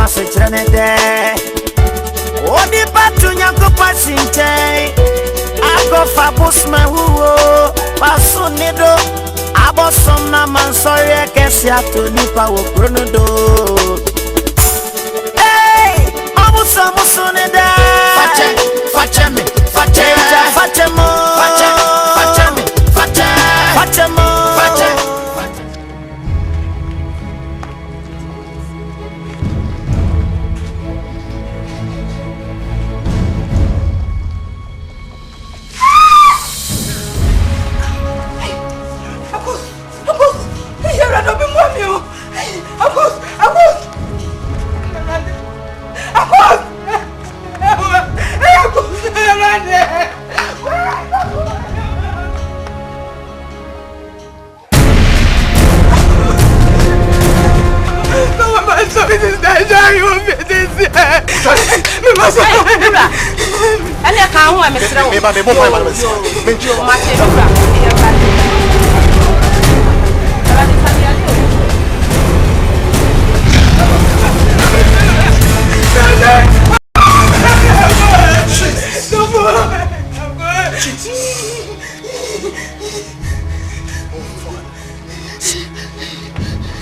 se trene de. Odi patunya ko pasinte. Ago fabusma huo. Pasunido. Abosom na mansori kesi atonipa wo kronodo. Hey, abosom sunida. Fache me, fache mo, fache me, fache mo.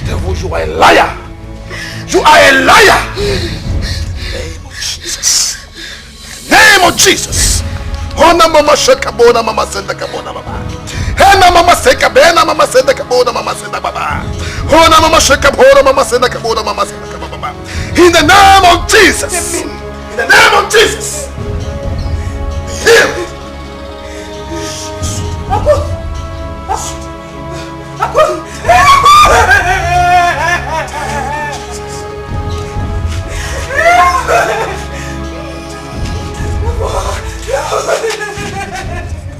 Devil, you are a liar. You are a liar. Name of Jesus. Hona mama shaka bona mama senda kabona baba. Hena mama seka bena mama senda kabona mama senda baba. Hona mama shaka bona mama senda kabona mama senda kababa. In the name of Jesus. In the name of Jesus. Heal.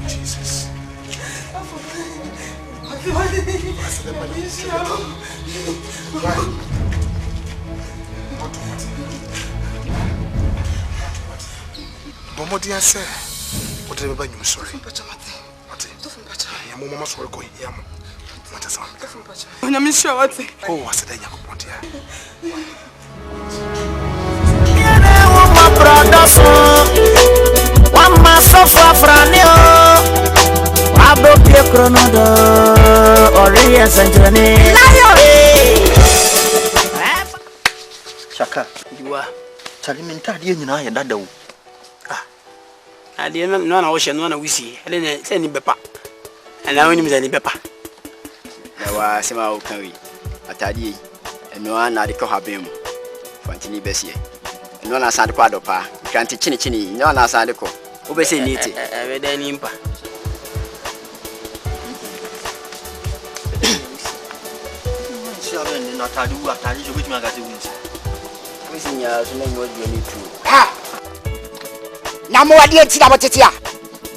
Jesus. Bomodi ase. What did I you sorry? What? Mama sorry ko yam. What is on? I'm sure what. Oh, I said I want here. My brother son, one master for Franio. I broke your chronodo, or yes, and Johnny. Shaka, you are Chalimenta, you know, and that do. I didn't know ocean one we see. I didn't send him Bepa. And I only any Bepa. There was some out can we Atadi and no one at the Cohabim. Fantini Bessie. No one aside the Padopa. Can't chinny, no one aside the co. Obey neat. I read any impa. Not I do what I do with magazines. Wishing you what you need to. Ha! Namo adia ti na motetia.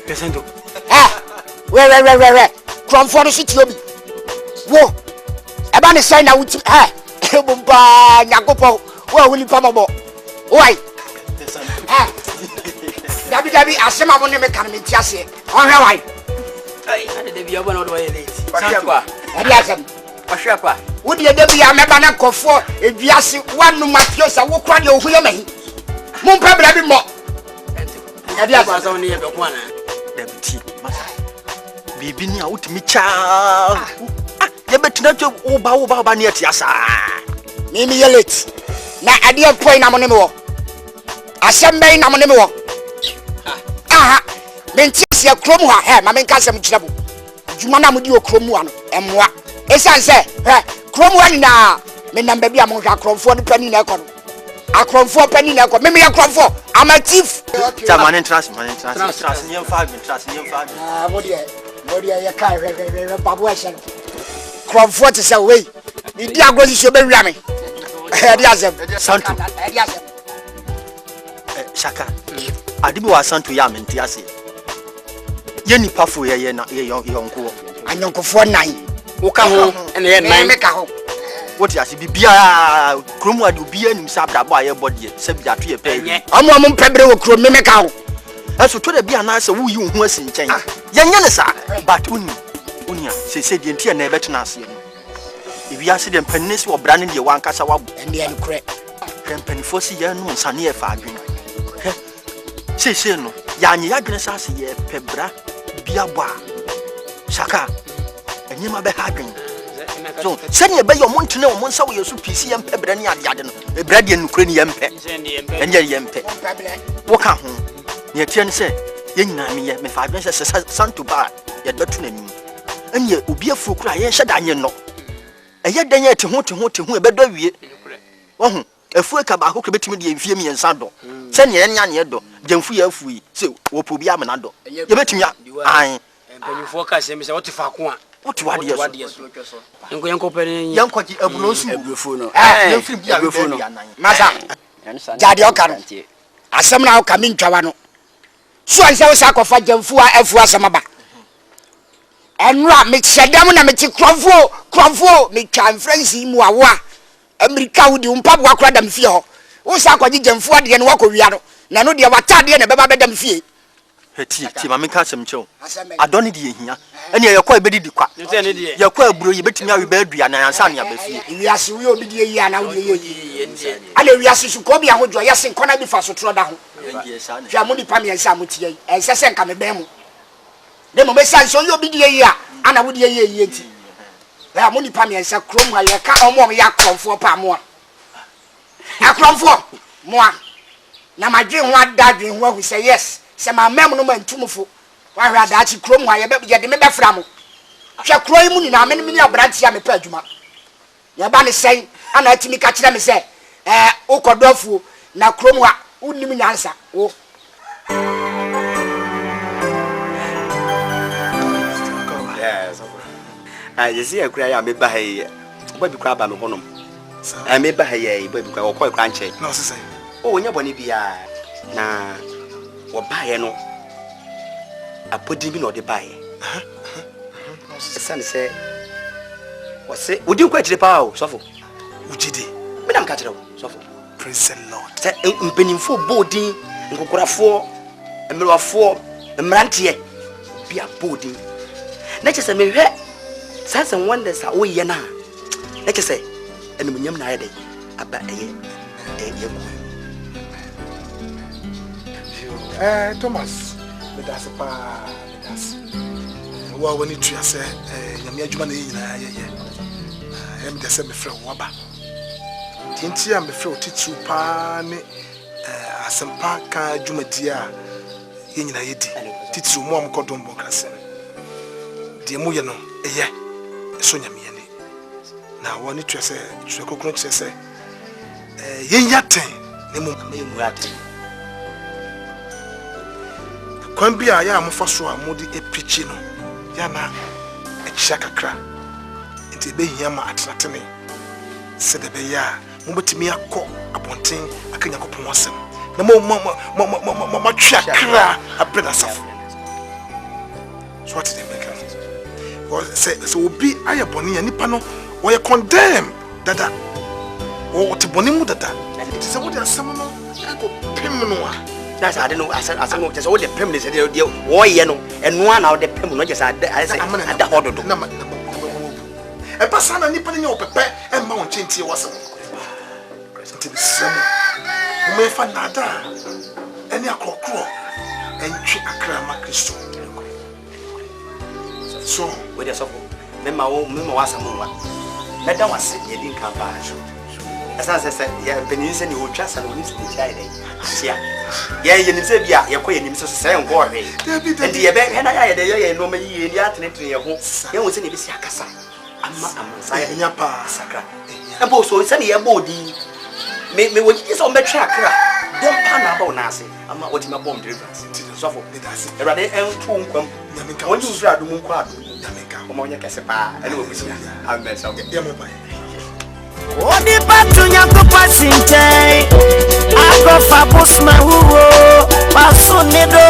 Listen to. Where. From for the city obi. Wo. Eba ne sign na wuti. Ebumba nyagopo. Wo wuli pamabo. Why? Dabi asema mo ne me kan me ti ase. Onhwe why? I did be one of the way late. Pashiakwa. Adi asem. Pashiakwa. Wo de bi ya meba na kofo eduase wanu mafiosa wo kra de ohuye mahi. Mo mpa bra bi mo. Adi asem on here be kwana. Deputy. Bibi ni a wutimi cha. Ye betina twa oba ne atiasa. Mimi ye late. Na ade point na mo ne me wo. Asem na mo ne me wo. Aha. Mentiasia krom ha ma menka asem kirabo. Djuma na mo di okromu ano. Emwa. Esanse, krom wa na me namba bi amon hwa kromfo ne pani na ekọ no. Akromfo pani na ekọ. Me akromfo. I'm a thief. Man trust nyem fa. Ah, modi ya kai babu ashan. Kromfo te say we. Idi agozi so be wia me. Edi azem. Santu. Edi azem. Shaka. Adibi wa Santu ya menti ase. Ye nipa fo ye na ye yonko. Anyonkofo nan. Wo ka ho ene ye nan. Me ka ho. What you see bibia kromu adu bia nim sabda bo aye body se bia to ye pe. Amom pebre wo krom me ka ho. Eso to da bia na se wo yi hu asinchen. Ye nya ne sa but unia se die ntia na ebetena ase no. Ebi ase de panis wo bra ne de wankasa wabo. Ende ya nukure. Pennyfo see ya no Sania Fabin. Say no, Yanni Agnes ye pebra, biaba, Saka, and you may be hagging. So, send you by your Montano, Monsa, your PC and Pebrania Yaden, a Bradian Ukrainian pet, and your yampe. Walk home. Your turn say, Yenami, me 5 minutes as a son to bar, yet but to name. And ye will be a fool cry, and shut down your no. And yet, then yet to who a better we. Oh, a fool cabal who could be to me and fear me and Sando. Send ye any yedo, then free of we, so what will be a manado. You bet me, I am you focus him is what if I want. What you are, yes, Uncle Penny, young Quacky, a Bruno, Massa, Daddy Akan, as some now come in Chavano. So I shall sacrifice them for Samaba. And rap makes a damn and make Cromfo, make time frenzy, Muawa, and make cow do Papa Cradam Fio. Who sacrifice them for the and walk of Yano, Nano de Watadi and a Babadam Fee. Mammy Cassam Joe. I don't need you here. And you're quite ready to quack. You're quite blue, you bet me out with and Asante. Yes, we will be here now. And we are to come here with your yes and corner before so throw down. Jamuni Pami and Samuti, and Sasan come a bemo. The moment so you'll be here, and I would hear ye. There are money Pami and Sacrum, while you can't more yak for Pamore. I come for more. Now my dream one dad dream where we say yes. Say my memory and tumufu. Why had that you chrome why you get the member from? Shall cry moon in a many of branches and a perjuma. Your banner saying, and I me catch them and say, Okodofu, now chroma, wouldn't mean answer. Oh, yes. I see a cry. I may buy a baby crab. I'm a bonum. I may buy a baby crab or quite crunchy. No, say. Oh, when you're going to be na. Or buy no. I put him in or the buy. The son said, what say? Would you quite the power? Suffer. Would you do? Madame Catero, suffer. Praise the Lord. Set in penning for boarding and go for a mirror of 4 and Marantier be a boarding. Let us say, me sense and wonders are we yana. Let us say, and when you're not about a year. Thomas, let us pa, let us. Well, when you say, Yamia, I am the same friend Waba. Tintia, me feel teach you pan, some parka, Jumadia, in Yedi, teach you mom cordon bocassin. Dear Muyano, a year, Sonia Miani. Now, one it say, Choco say, Yate, name Kwambia ya mfaso a modi epichi no ya na echia kakra nti be hia ma atenatene se de be ya mo betimi akọ abonten akanya kopon asem na mo twa kra abrega safo so what they make or say so obi ayaboni ya nipa no wo ye condemn dada wo te boni mu dada it is what asem no ko pem no a that's I don't know. I said, just all the permanents and the warrior, and one out the permanent. I said, at the order. A person and nipping your pepper and mountain tea was present to the summer. You may find nada any a crow and trick a cram crystal. So, with a sofa, Memma was a moment. Madame was saying, you didn't come back. As I said, yeah, Benison, you will trust and listen to China. Yeah, you said, yeah, you're quite in so saying, go away. And the event, and I had a no me in the alternate to your home. There was any Bissacasa. I'm saying, your pa, Sacra. And both so it's any a body. Make me what is on the track. Don't pan about Nancy. I'm not watching my bomb deliverance. So, there are the two come. When you try to move quad, come on, your Cassapa, and we'll be seen. I'll mess up. Odi batu nyakupa sinte Ako fabus mahuo Pasu nido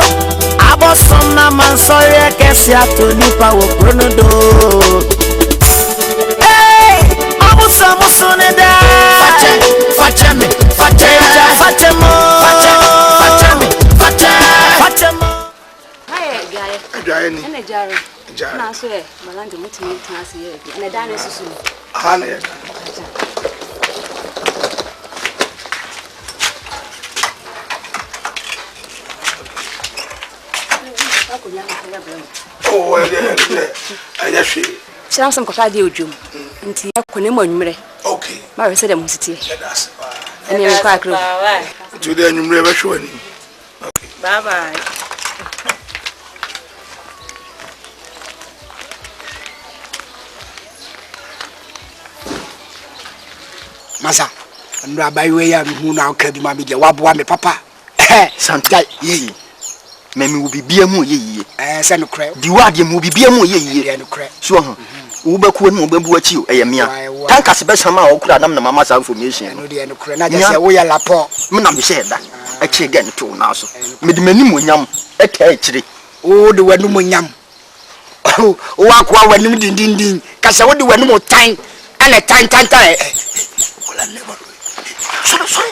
Abosom na mansore Kesi ato nipa wokronodo Hey Abusa musu nida Fache me Fache mo Jare ni ene jare na so e malanga mutimi tanse ye ene dane susu hana ya Oh, I just Chance some coffee ojum. Nti akone mo anwumre. okay. Ma we say dem siti. That's And you quite close. today you never show any. Okay. Bye bye. Masa, and Rabbi William, who now carry my media, me papa. Santa, ye. Memi will be beer more ye. Send a crab. The wagon will be beer more ye. And a crab. So, Uber could move what you, a mere. Tank us best somehow could have done the mamma's information. I know the end of crab. I just say, we are la poor. Madame said that. I check again too now. So, mid minimum, a catchery. Oh, the one no yam. Oh, Aqua when you ding. Cause I would do one more time. And a time. Well, I never. Sorry.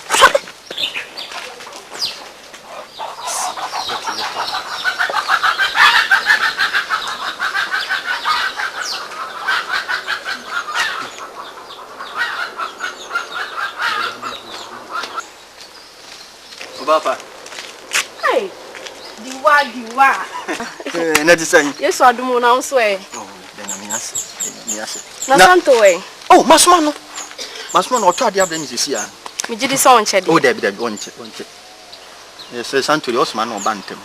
Papa. Hey. Diwa. Not to say. Yes, I do now swear. Oh, then I mean, yes. Na santo way. Oh, Masman, or try the other this year. Me did this on Chedi. Oh, there, want it. Yes, Asante, the Osman or Bantam.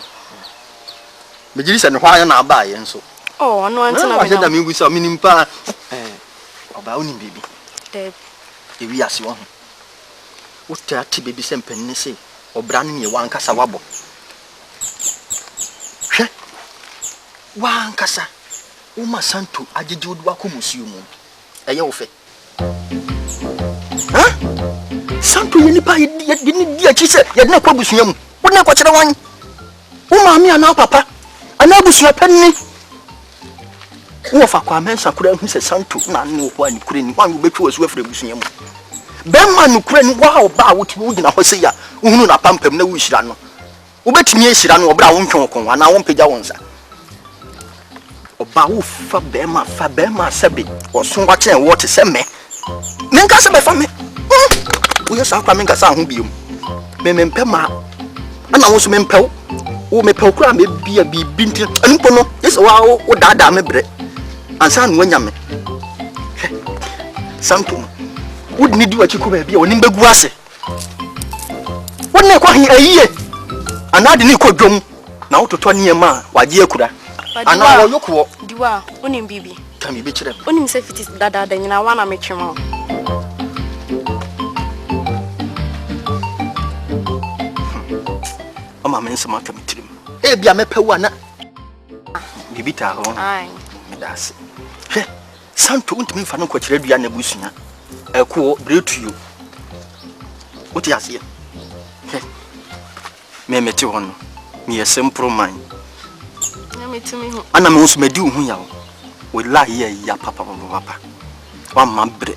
Majlis and why and I buy and so. Oh, no, I said, I mean, with some meaning pa. About only baby. Deb. If we ask you, what that baby sent penny say, or branding you one cassa wabble. One cassa. Uma Santo, I did you wakumusum. A yofe. Huh? Santo, you didn't dear, she said, you're not quabusum. What not watch the one? Uma, me and now, papa. And I was your penny. Who of Aquamensa could have said Santo, none knew why you couldn't one who was with the museum. Benman who couldn't wow, bow what you would in a Hosea, who knew a pump no wish run. Who bet me she ran or brown chonko, and I won't pay your answer. Or bow Fabema Sabi, or soon watching water send me. Menkasa for me. We are Sacramento San Hubium. Memempema. And I was mempel. Oh, me pokra me be a be bintin. And Pono, yes, wow, or dada me bread. And San Wenyame. Santum. Wouldn't you do what you could be on Imbeguase? Wouldn't I call him a year? And I didn't call Drum. Now to 20 year man, why dear could I? And now look what. Diwa, unim bibi. Can you bitch them? Unim say it is dada, then I wanna make you more. I'm a some matter with him. Eh, be a mepe one. Bibita, Aye. That's it. Santo won't mean for no coach ready and a bushina. A cool brew to you. What you see? Me met you on me a simple mind. And I'm also made you who we lie here, ya papa, one man bread.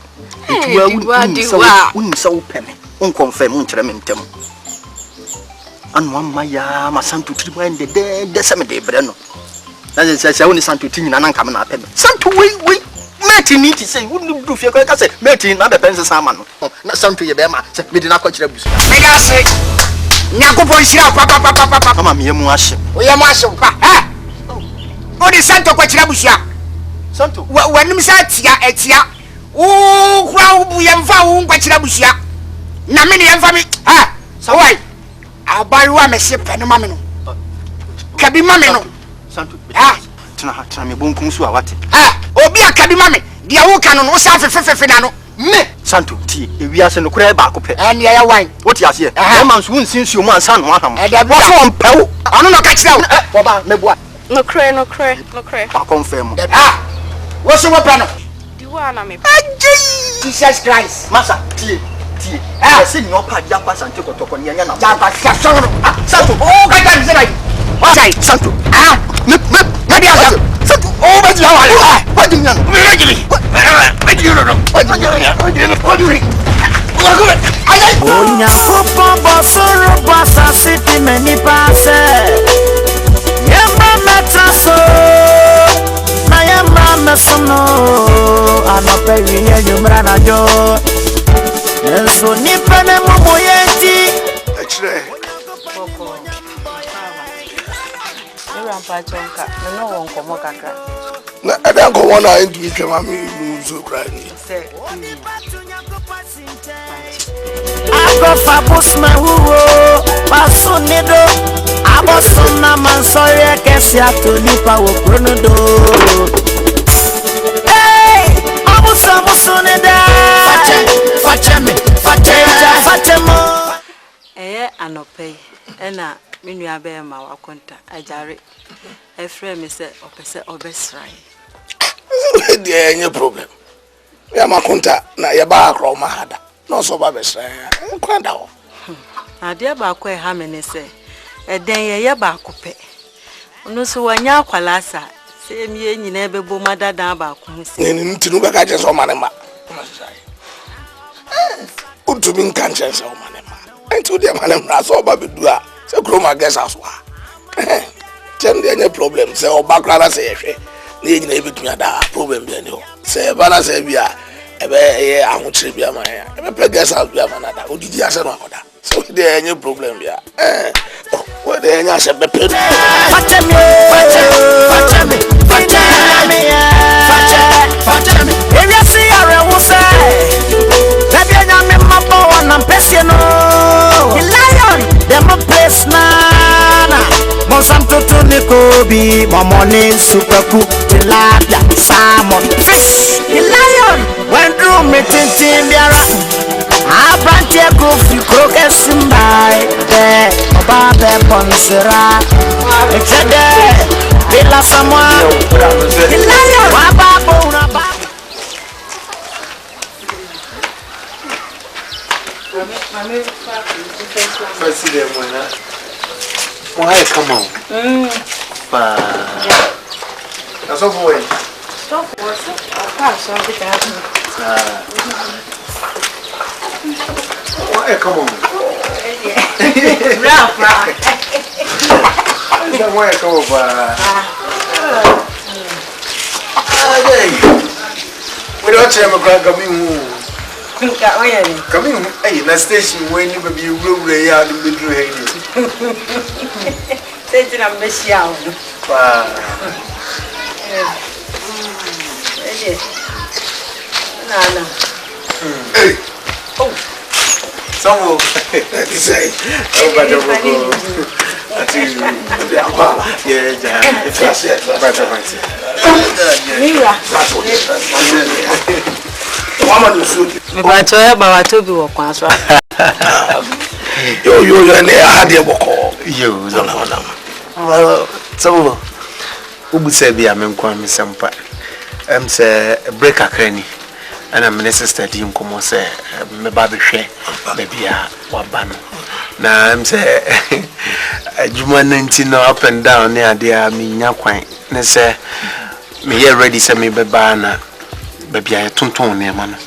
It wouldn't so penny, unconfirm, untramentum. And one my son to try the day, the cemetery, Breno. That is, I only son to tin and come up. Son to wait, Martin need to say, wouldn't you do your cousin, Martin, not a pencil salmon. Not son to your bema, we did not catch the bush. May I say, Nago Boys, papa, come on, me, Mash. we are Marshal. What is Santo Quatrabusha? Santo, when you say Tia, oh, wow, we have found Quatrabusha. Namini and family, so why? I'll buy one a ship and a mamino. Cabi mamino. Santo, Tana Bunkum Suawati. Obi a cabi mammy, the Awokan or South Fenano. Me, Santo, tea, if we are sent to crab back up. and your wine. What you see? A man's wound since you want son, one. And there was one pell. I don't know, catch down. No cray. I confirm. What's your weapon? Diwa na me. Jesus Christ. Massa, tea. I see your part, Japas and Toko near Yana. Santo, oh, I can't say. What say, Santo? Maybe I have Santo. Oh, but you are. What do you know? What do you know? What do you know? Onya football bosoro basa city many passes. Yamba metaso, na yamba mesono. Anope wiye yumra na jo. Enso nipe ne momoyeti. Actually, chonka. No one come kakra. Na I don't go one into each mami so crying. Say. Ako fabus ma huwo pasunido abosona mansori kesi atonipa wo kronodo. Hey, abusa musunida. Fatemo. Anope. Ena minu abe ma wakonta ajare. Efre me se opese obesrai. There any problem. Ya makonta na ya ba akro ma hada. No so ba besrai. Kwanda wo. Ade ba akwa ha me ne se. Eden ye ba akope. Ono so wanya akwalasa. Se mi nyina ebebo madada ba akwo se. Ni ntinu ga ka je so ma ne ma. Utu bin kan je so ma ne ma. Enti odi ma ne ma so ba bedu a. Se kro ma gesa so a. Chen dey any problem se oba kra se yehwe. Ni nyina ebetu ada problem bi ani ho. Se ba na se bia ebe ye ahochire bia ma ya. Ebe pe gesa bia ma na da. Odidi ase no akoda. So dey any problem bia. We dey any ase be pe. Fatemi. If you see a rewuse, maybe I am in my phone and person. The lion, them a place nana. Monsanto to Nikobi, my morning super cool, tilapia, salmon, fish. The lion, when drew me tintin biara. I branch a coffee crocus in my day. Obabe Ponsera, it's a day. Villa someone, the lion, Wababona. Why come on? That's all for it. Stop what's up? I can't show Why come on? Why come over? We don't tell me coming, hey, na station when you be rule yard in the blue. Taking a messy out. Hey. Oh. Someone say, oh, but But I about to be walk on. You and I had your walk. You don't know. Well, so who say be a man come some part? Say break a cranny. And I'm a sister team come on say me baby share baby wabano. Now I'm say Juma 19 up and down near there me nyakwan. Ne say me here ready say me bebana baby I tonton ne man.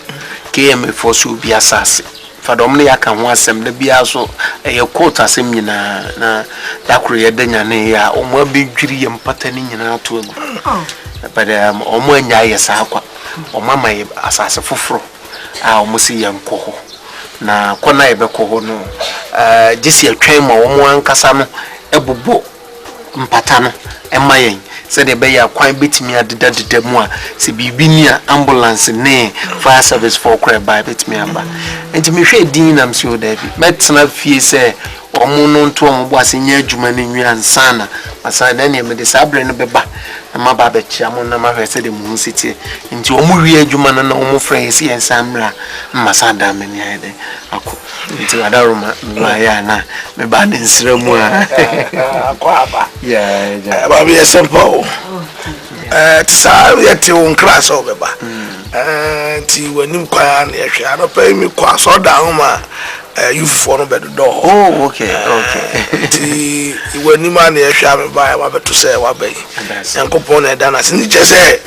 KM for so be assassi. For domini Akan ho asem de bia so e quote asem nyina na dakro ye danya ne ya o mo be dwiri ye mpata ni nyina to agu. But o mo anya ye sa akwa. O mama ye asase foforo a o mo si ye nko ho. Na kona ye be ko ho no gisi atwan ma o mo ankasa no ebubo mpata no emayen se de be ya kwan betimi adeda mu a se bibi ni ambulance ne fire service for cry by betimi aba enti me hwe din nam se o da bi metena fie se omo no nto omo bo ase nya adwuma ne nwi ansana asa na ne me de sabre no beba na maba be chia mo na ma hwe se de mu siti enti omo wi adwuma no na omo frɛ se ensamra masa da me ne ayede akọ enti adaroma ma ya na me ba ne nsira mu a Akuapa. yeah Baby is simple. Tsa yeti on class obeba. Ti wani kwa na yehwe ado pay me kwa so down ma you for no bedo door. Oh, okay. Ti wani ma na yehwe am ba wa beto say wa bay. Yankopon na da na sin je say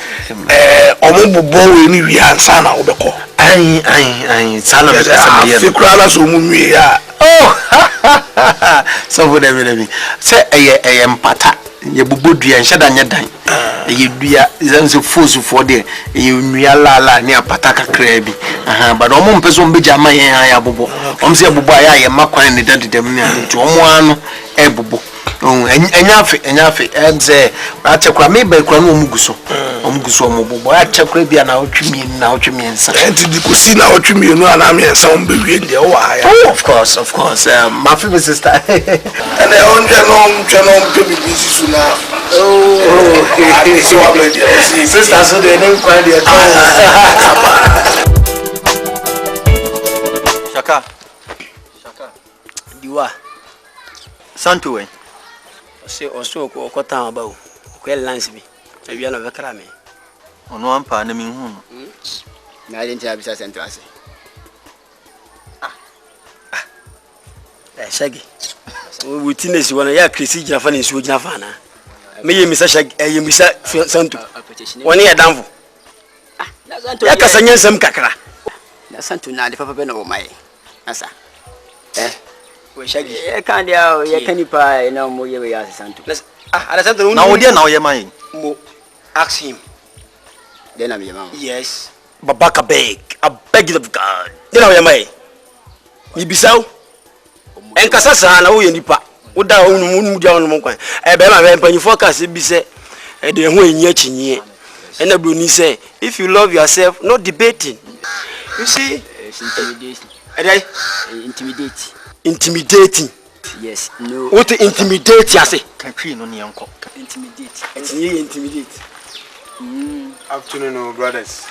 omo bobo we ni wi ansa na obeko. Ai sana me pesa me fi kura la so mu nwi ya. Oh, so for them say empata ye bubodua nhada nyadan ye dua zanso fosu for there ye nua la ni apata kakra bi but omo mpeso mbeja ma ye ya bobo om se bobo aya ye makwan ne dadedem ne nti omo ano e bobo enyafe say achekwa me ba kwa no omuguso omubobo achekwa bia na otwemi na otwemi nsa enti di kosi na otwemi no ana me nsa on bewie de o wa ya of course my favorite sister and I on channel to be busy soon now so I play the sister so they name find the Shaka diwa santo we se oso ko tan ba o ko lance bi e bia no vekra me ono ampa na me hu na identity abisa center ase shagi witness wona ya krisi gina fa na nsuo gina fa na me ye misa shagi ye misa santo woni ya danfo ya kasanya nsam kakra na santo na de papa be no mai asa we shagi e kan dia ye kanipa na mo ye ya santo ala santo na wo dia na wo ye mai mo ask him then am ye man yes babaka beg I beg you of God then wo ye mai ni bisaw enkasa sa na wo ye nipa wo da wo nu dia wo kwan e be ma be mpanyifo ka se bi se e de ho enyi akyinye e na bro ni say if you love yourself not debating you see intimidating yes no what intimidate you say country no ne yanko intimidate intimidate afternoon brothers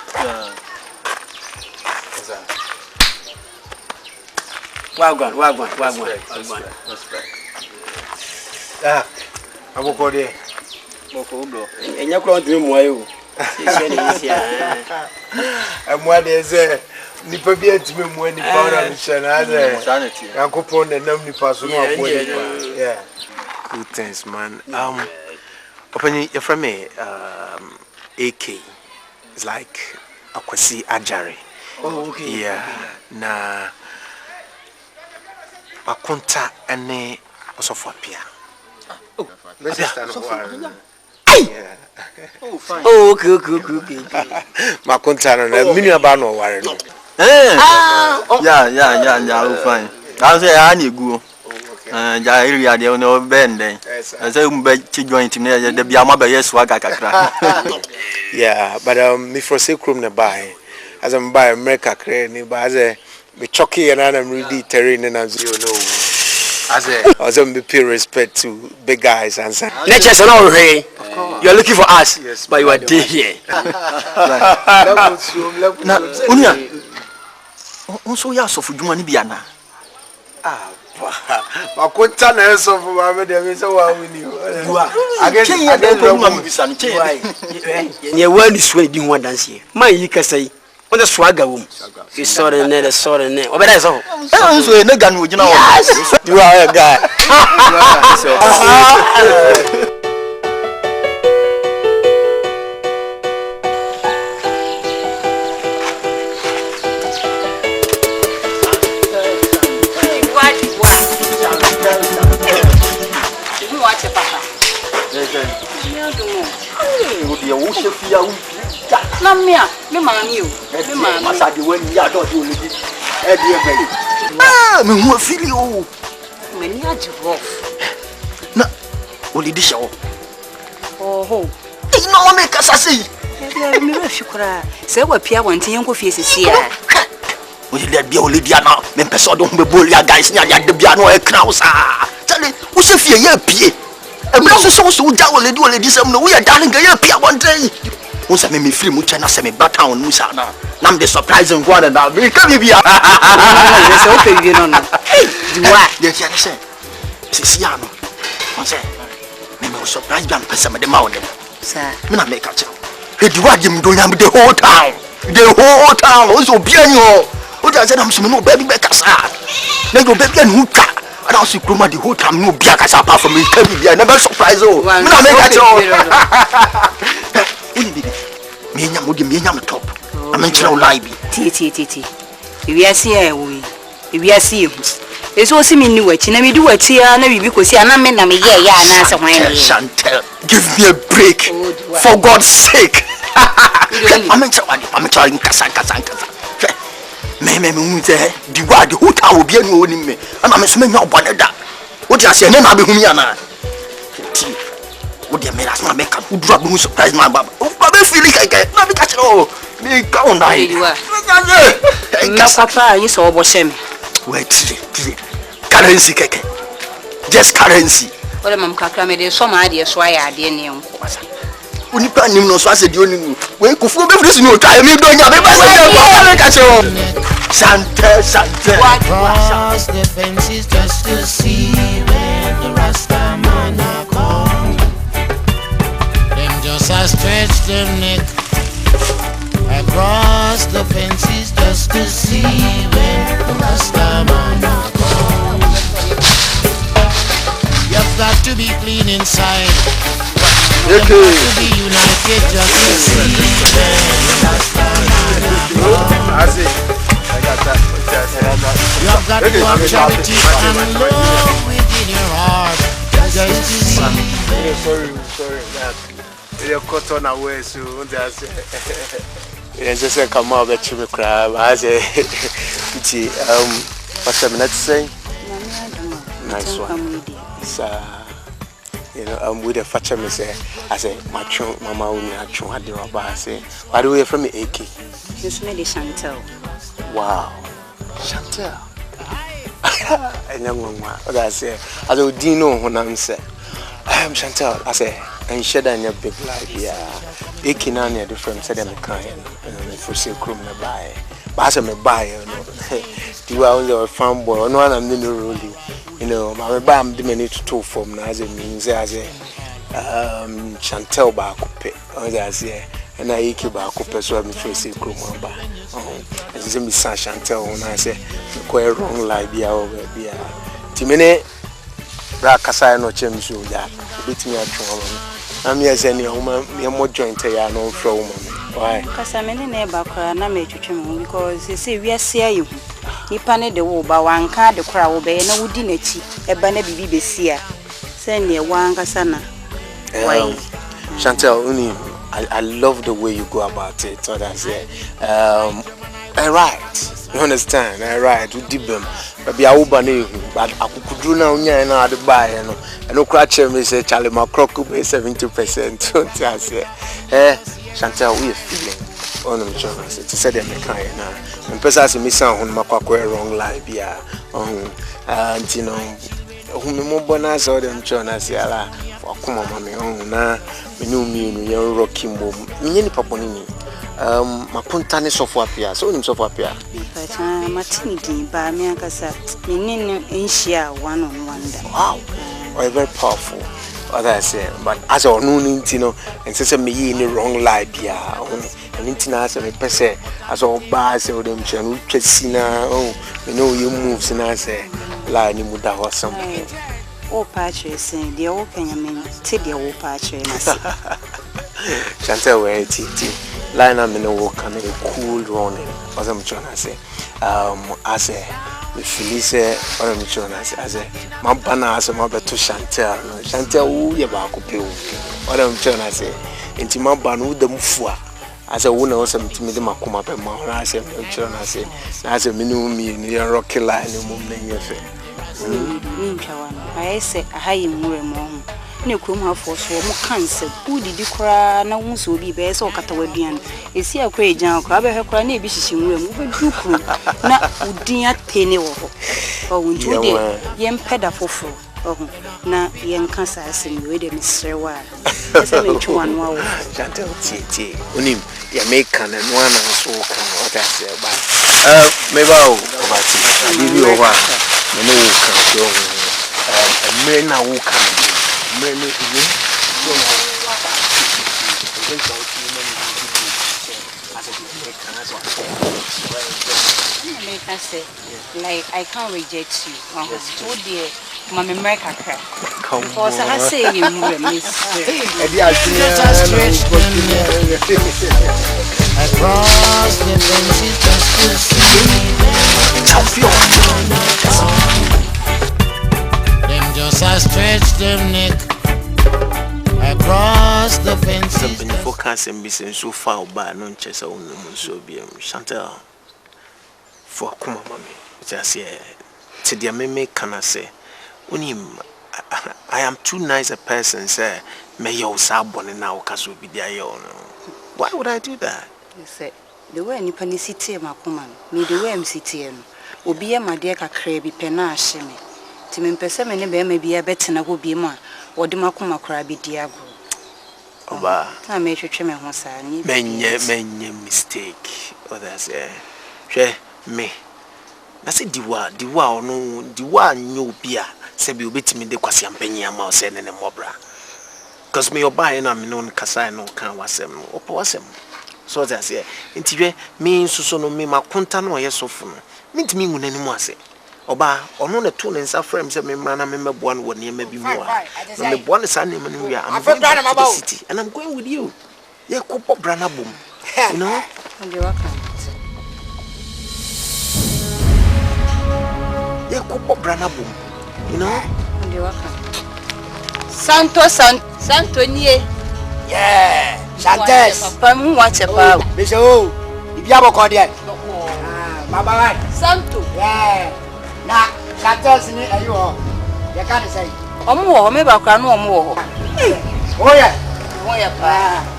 wagwan aboko de boko bro enya kro ntwe mo ayo se ne isia amwa de ze nipa bi atime mu ani pa na nche na ze yankopon na nam nipa so no abo de yeah good things man open your from me AK is like akwasi ajare oh okay yeah na akonta ene osofo apia oh this is stand yeah oh fine oh okay makonta na minu aba no ware no yeah oh fine I say I need go ja area de no bend I say mbe chi joint me de bia ma ba yesu aga kakra yeah but me for say krom na buy as I'm buy America kre ni ba as me chocky and I'm really terrain and as you know as I'm pay respect to big guys and let's no hey you are looking for us yes, but you are there here na unia onso ya so fuduma ni bia na makonta na so fu ba me de me say wa wini again ko ma bisa ni che ye wa ni so di ho dance here man yi kasai on the swagger wom you saw the net obeda so so na ga no gina wo you are a guy na me mami o me mami masadi wani ya do di olidi e di e me hu afili o me ni ajibo na olidi shawo oho no wa me kasa sei e me re fikura se wa pia wonten yenko fie sisi a olidi bia olidi na me pese do hu be boli guys nya ya de bia no e kra usa tell wo se fie ya pie e bla so ja olidi sem no wo ya darling ga ya pia wonten once me free mu chana se me bata on musa na am the surprising one na me ka bibia se o pe bi no no diwa de tia ne se si ya no on se me surprise ban pesa me de ma won sa me na me ka che e diwa je me do nyam the whole town o so bia ni o ja se na mso me no ba bi be kasa na go be bia ni twa ana o si kroma the whole time no bia kasa apart from me ka bibia na be surprise o me na me ka che me nyam top am nchira o live ti ewiase e wo ewiase e hu eso si mi ni wachi na mi di wachi a na bibi kosi ana me na me ye ya na se hwan ni Asante give me a break for God's sake am nchira nkasa me unze di word who ta obi anu oni me ana me so me nya obone da wo ti ase ne na be humi ana ti wo de me last man make who drop me surprise man baba o baba feel like na me catch no me ka on die you are na papa you so obo shem wait currency keke just currency ole mam kakra me de so ma ade so aya ade ne enko unipa nim no so ase de oni we kufu be free no try me do nya be ba se me catch no Asante Across the fences just to see where the Rasta man come. Them just a stretch them neck across the fences just to see where the Rasta man come. You've got to be clean inside. You've got to be united just to see where the Rasta man come. You've got to have charity and love within your heart. Just sorry. You're caught on away, so that's it. Just a come out at you, crab. I say, what's the minute saying? Nice one. You know, I'm with a fatcher, me say, I say, my chum, Mama, will not chew at the rubber. I say, by the way, from me, AK. Just made it Chantel. Wow, Chantel. I know what I say. I don't know when I'm saying. I'm Chantel. I say, and shed on your big life here. Aching on your different said I'm kind and for sale crew me buy. But I'm a buyer. You are only a farm boy, no one I'm in the rolling. You know, my bam diminished to two form as it means as a Chantel Bakupe, or as a. And I keep back up so I'm facing Kumamba. As is Miss Chantel when I say, quite wrong like the hour be a Timene Rakasa no Chems you that beat me at home. I'm yes, any woman, you're more joint here, no throw woman. Why? Because I'm in a neighbor, and I made you because you see, we are seeing you. You paned the wool by one card, the crowd will be no dinner tea, a banner baby seer. Send me one casana. Why, Chantel, I love the way you go about it. So that's it. I write. You understand? I write. We did them. But I will banning. But I could do now. And I had to buy. And no crutch. Me say Charlie McCrock be 70%. Don't I say? Chantel, we are feeling. On the channel. To say them kind now. And person me sound on my wrong life. Yeah. And you know. Who me more bonus or them channel say ala. Come on, mommy. Na. Me you rocking boom. Me papa ni. My puntane software pia. So him software pia. But Martini di ba me akasa. Me enhia one on one da. Wow. Oh, very powerful. What I say, but as I know you and say me in the wrong life pia. And intina say me pese as all ba say them chanu twesina. Oh, me know you moves and I say la ni muda or something. Oh, Patrick saying the old Kenyaman, take the old Patrick. Chantel, where it line up in the walk and a cool running. What I'm trying to say, I say, with Felice, what I'm trying to say, I say, my banner as a mother to Chantel, Chantel, who you back up. What I'm trying to say, into my ban with the mufua. As a woman, also to me, the Akuapem Twi, I say, I'm trying to say, as a minimum, you're rocky line, and moving your face. I say, I hire more and more. No come have for so more cancer. Who did you cry? No one so be best or Catawadian. Is here a great young crab? Her crying a bitch in room. Not would dear penny or when you did, young pedder for four. Oh, now young cancer sing with him, Mr. Wild. Yes, I make one more. Chantel, T. Unim, you make can and one and so what I say about. Maybe I'll give you a while. No can go. A man now who can. Many I say, like I can't reject you. Oh dear, Mamma America crack. Because I say you across the fences just to see them just a stretch them neck across the fences. Something focus and be so far by no chess on so be Chantel for Kuma mommy. Just here to the meme can I say unim I am too nice a person, sir. May you sabon and now casu be there. Why would I do that? You say the way any penny city, my command, me the way I'm sitting. Obi a my dear crabby pena shimmy. Timim Pessamene may be a better than I will be ma, or the Macuma crabby diago. Oba, I made you trim my son. Many mistake. Oh, that's me. That's it, Diwa, no, Diwa, no beer. Said you beat me the Quasiampenia mouse and a mobra. Because me, you're buying a known Casano can was him or possum. So that's it. Intiwe means so me, my contano, yes, so fun. Meet me when anyone say. Oba, or no, the two and some frames, and man, I remember one would near maybe more. The one is an name, and we are going to the city, and I'm going with you. Yeah, Copo Branaboom. You know? And you are Yeah, Copo Branaboom. You know? and you are Santo nie. Yeah, Santes. Pam watch a pow. Biso, if you have a cordial. Baba, Santo. yeah. Now, Santos, you can't say. Omo, maybe I can no more. Oh, yeah. Oh, yeah, pa.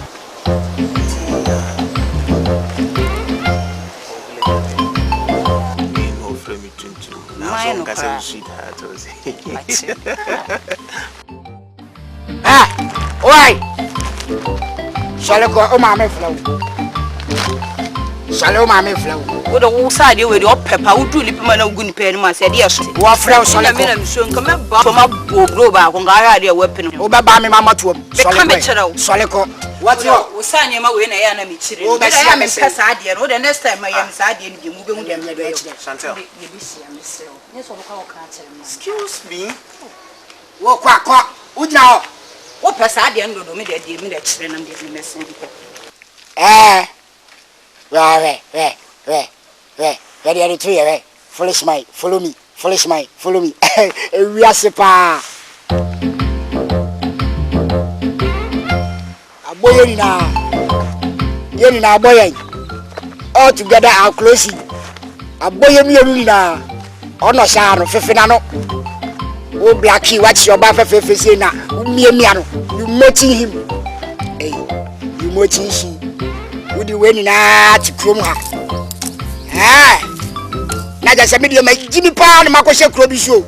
Oi! Shall I go? Oh, my flow. Shall I flow? What a wool side with your pepper would do lip man of good pen, my said, yes. What flow shall I mean? I'm soon come up from a blow when I had a weapon. Oh, Baba, Mamma to him. Solico. What's your sign him away in a enemy? Oh, but I am in Casadia. Oh, the next time I am sad, you moving them. Chantel. Excuse me. Walk, quack, quack. Would now. What Pasadian do me that give me that children and give me message. Where, ready, ready, three, eh? Foolish my, follow me, foolish my, follow me. We are sepa. A boy, Yenina, boy, all together our closing. A boy, Yenina, on a sound of Fefinano. Oh, Blackie, what's your buffer for Fizina? You moting him. Hey, you moting him. Would you win to Krumha? Ah, now that's a medium like Jimmy Pound, Marcosha Crobby show.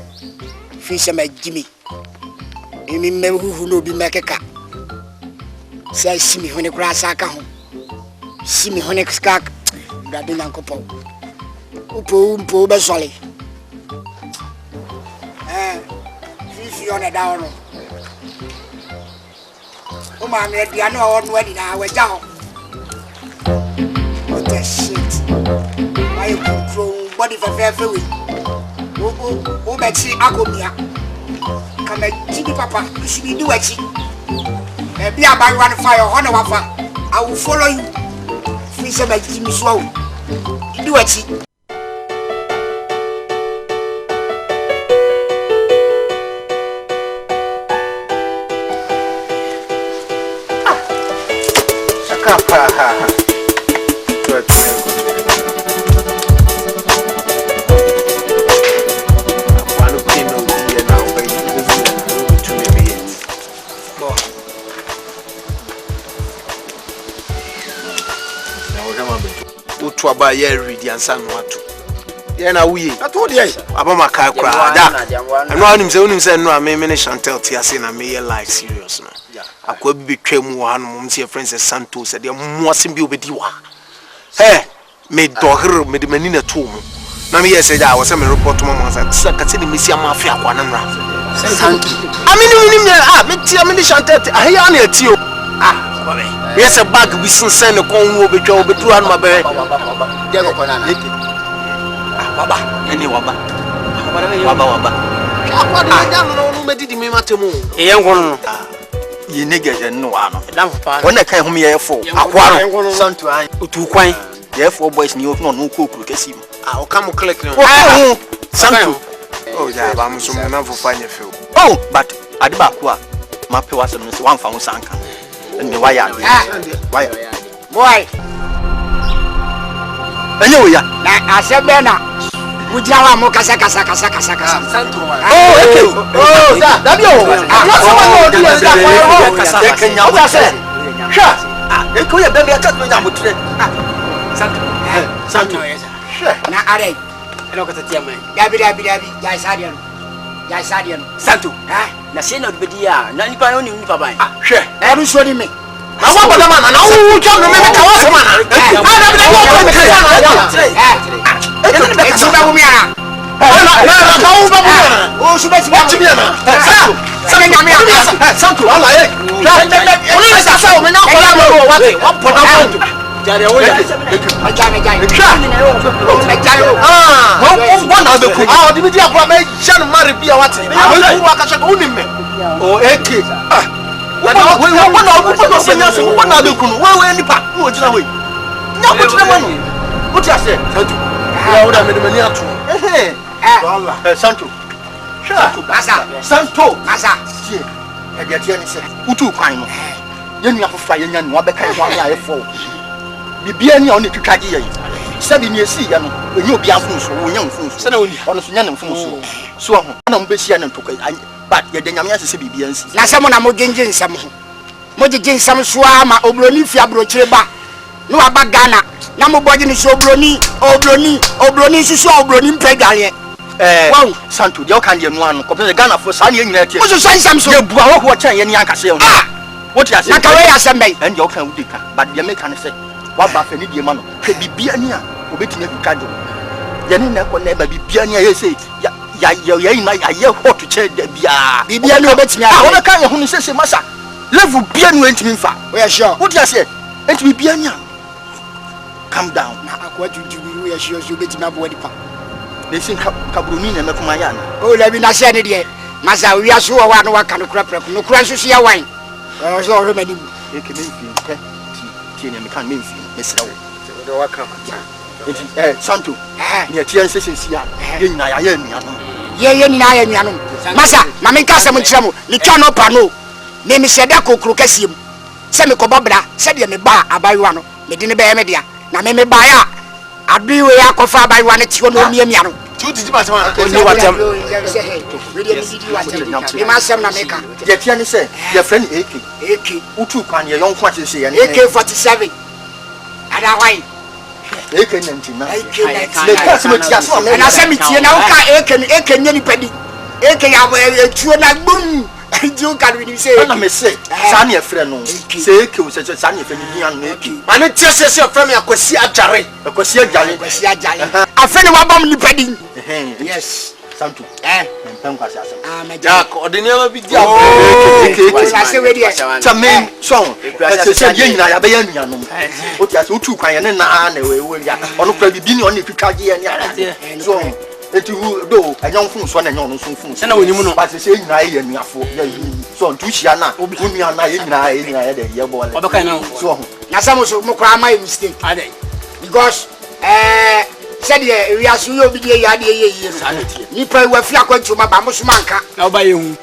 Fish my Jimmy. You mean who know be make a cat? Say, see me when the grass are come. See me when the skak, grabbing Uncle Poe. Upo, Basoli. Fish on a down. Oh, my, I know on wedding I was down. What the shit? Why control body for fair feeling? Oh, Betsy, Akomia. Come at Jimmy Papa, you should be doing it. Be about one fire, honor wafer. I will follow you. Free some like Jimmy Slow. Do it. About year read and son what to. Yeah, we. I told you about my car cry. And one him say no, I may Chantel Tiasin and may life serious. I could be came one Monsieur Francis Santos said, you mustn't be with you. Hey, made dog made the menina tomb. Now, yes, said I was a report to Mamma said, Sakati Missia Mafia one and round. I mean, Chantel, I hear you. Yes, a bag we soon send a corn will be drove to my bed. Baba, any waba. You niggas and no one. When I came here for Akuapem son to quine, therefore, boys knew no cook. I'll come collecting. Santo. Oh, yeah, I'm so enough for finding a few. Oh, but at the back, my pay was one found Sanka. And the wire. Boy. Anyway, I said, Bena. Ujawa mo kasa. Santo. Oh, okay. Oh, that yo. What's someone do that for? What's that? Sure. E ko ye bebe ata to nya motre. Santo. Sure. Na are. Eno kata tia man. Dabi. Ya sadian. Santo. Na se na obedia. Na nipa no ni nipa ban. Sure. Eru so ni me. Na wa bada man na wo twa no me ka wa so man. Santo. Santo. Masa. Tie. E dia tie ni se. Utu kwan no. Ye nua fofa ye nya no abeka ho anya ayefo. Bibia ni oni twitwaje ye. Sabi ni esi ye no. Enye obi afunso, wo nya mfunso. Se na oni. Ono so nya ne mfunso. So ho. Na mbesi na ntoko. But ye de nyame asese bibia nsi. Na se mo na mo genje nsam ho. Mo jeje nsam so ama obroni fi abrochire ba. No aba Ghana. Na mo boje ni so obroni susu obroni mpegale. Wow, Santo, you can't get one. Compare Ghana for Sunny in it. What's the sense? You brought what I any anchor say. What you say? And you can do that. But the American say, what about any man? Could be Biania, who bet in every candle. Then never be Biania, say, I hear what to check the Biano bets me. I want to kind of who says, Massa, level Bian went to me far. We are sure. What you say? And to be Biania. Calm down. What you do, we are sure you bet me up with the they think Cabruni and Makumayan. Oh, let me not say it yet. Massa, we are sure one what can crap, no crash to see a wine. I was already. You can make Mr. Santo, near Tian says, Massa, Mamma Casa Monchamo, Nicano Pano, name is Sedako Crocasium, Semico Babra, said me bar, I buy one, Medina Bay Media, Nameme Baya. I'll be where I could by one at you, no, me, Miano. Two did my son. You must have Nameka. Yet, Yanni said, your friend Aki, Utu can your young quantity say, and AK-47. And I wine. AK-19. And I send me to you now, AK, any penny. AK, I will a boom. You can really say, I'm a say, Sunny a friend, say, such a Sunny friend, and it just your friend, I could see a jarry, a friend of a bomb depending. Yes, Santo, and Jack, or the never be the main song. I what you have 2 crying and on probably being on if you can't get any song. Eti do enyon fun so na enyon so fun se na wonimu no ba se se nyina ye nuafo so ntu hia na onua na ye nyina ye de ye bole obeka na so ho na samo so mo kwa my mistake ade because said ye we asu yo bi de ya de ye ni pa wa fi akwantu ma ba mo so manka na oba ye hu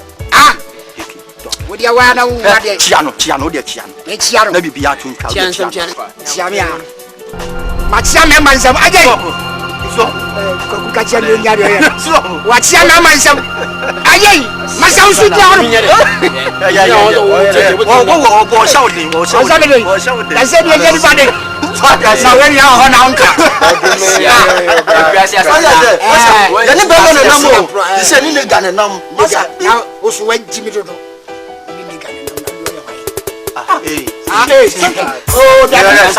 wo de wa na hu wa de chia no de chia no na bibia tun ka chia me a ma chia me man sam aje Kukacha ni nyari ya. Wachia na mansam. Aye, mansam su dia hono. Wo shouting. I said you get bad. Na when you are na onka. Ya ni be no na mo. Di se ni ne ga na nam. Na osu wa jimi dodo. Oh, that's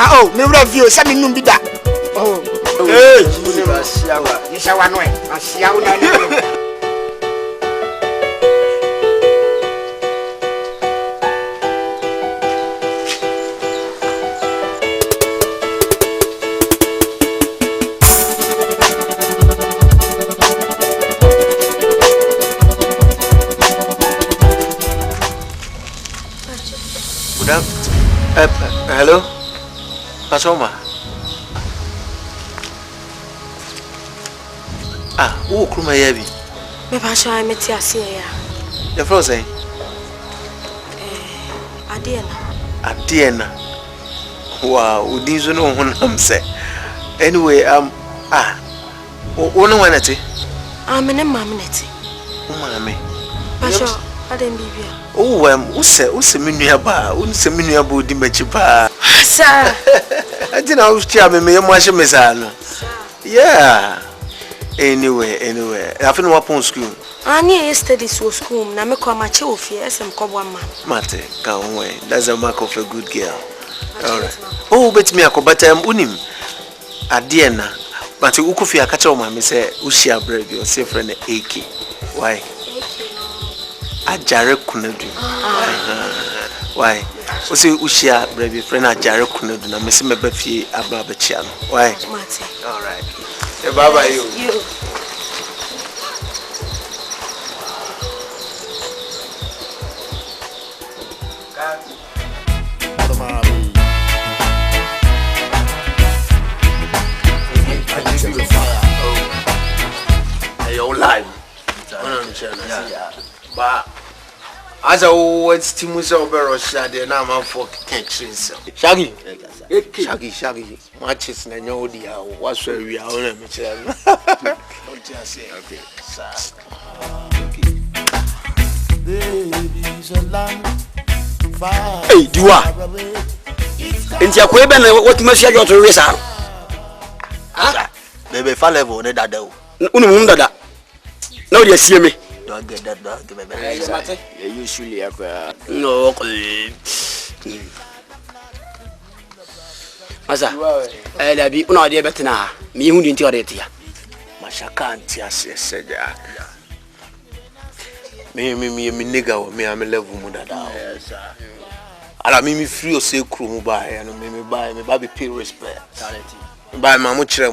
oh, me review, send me numbida. Oh, hey, you shall one way. I see how Hello? Pasoma? Who come here? Me passion I met you here. The floor say? Adiena. Wow, we didn't know what I'm saying. Anyway, one at it. I'm in a mammy. Mammy. Passion, I didn't be here. Oh, who's a miniaba? Who's a miniaba? Dimachipa. Sir, I didn't know who's charming me. Yeah. Anyway, I feel no upon school. I need yesterday so school. Now me come match off here. Some one man. Mate, come away. That's a mark of a good girl. All right. Oh, bet me but unim. Adiena. But you could feel a catch on my say, Ushia brave your safe friend AK. Why? A jarre couldn't do. Why? Ushia brave your friend a jarre couldn't do. Miss me befi ababachian. Why? Mate. All right. Bye you. Live. But as I always team was over Russia, they now man for catching. Shaggy. Matches and no dear. What's where we are on a Michelle? Don't just say, okay, sir. Hey, Dua. Into your Quaben, what must you go to race out? Baby, fall level, that though. Unumunda. No, you see me. Don't get that dog. Usually, no. Masa, I be no idea better now. Me who didn't tell it here. Akan Twi said that. Me nigga, me I'm a level mother. Yes, sir. Ala me free or say crew buy and me buy me baby pay respect. Buy my much me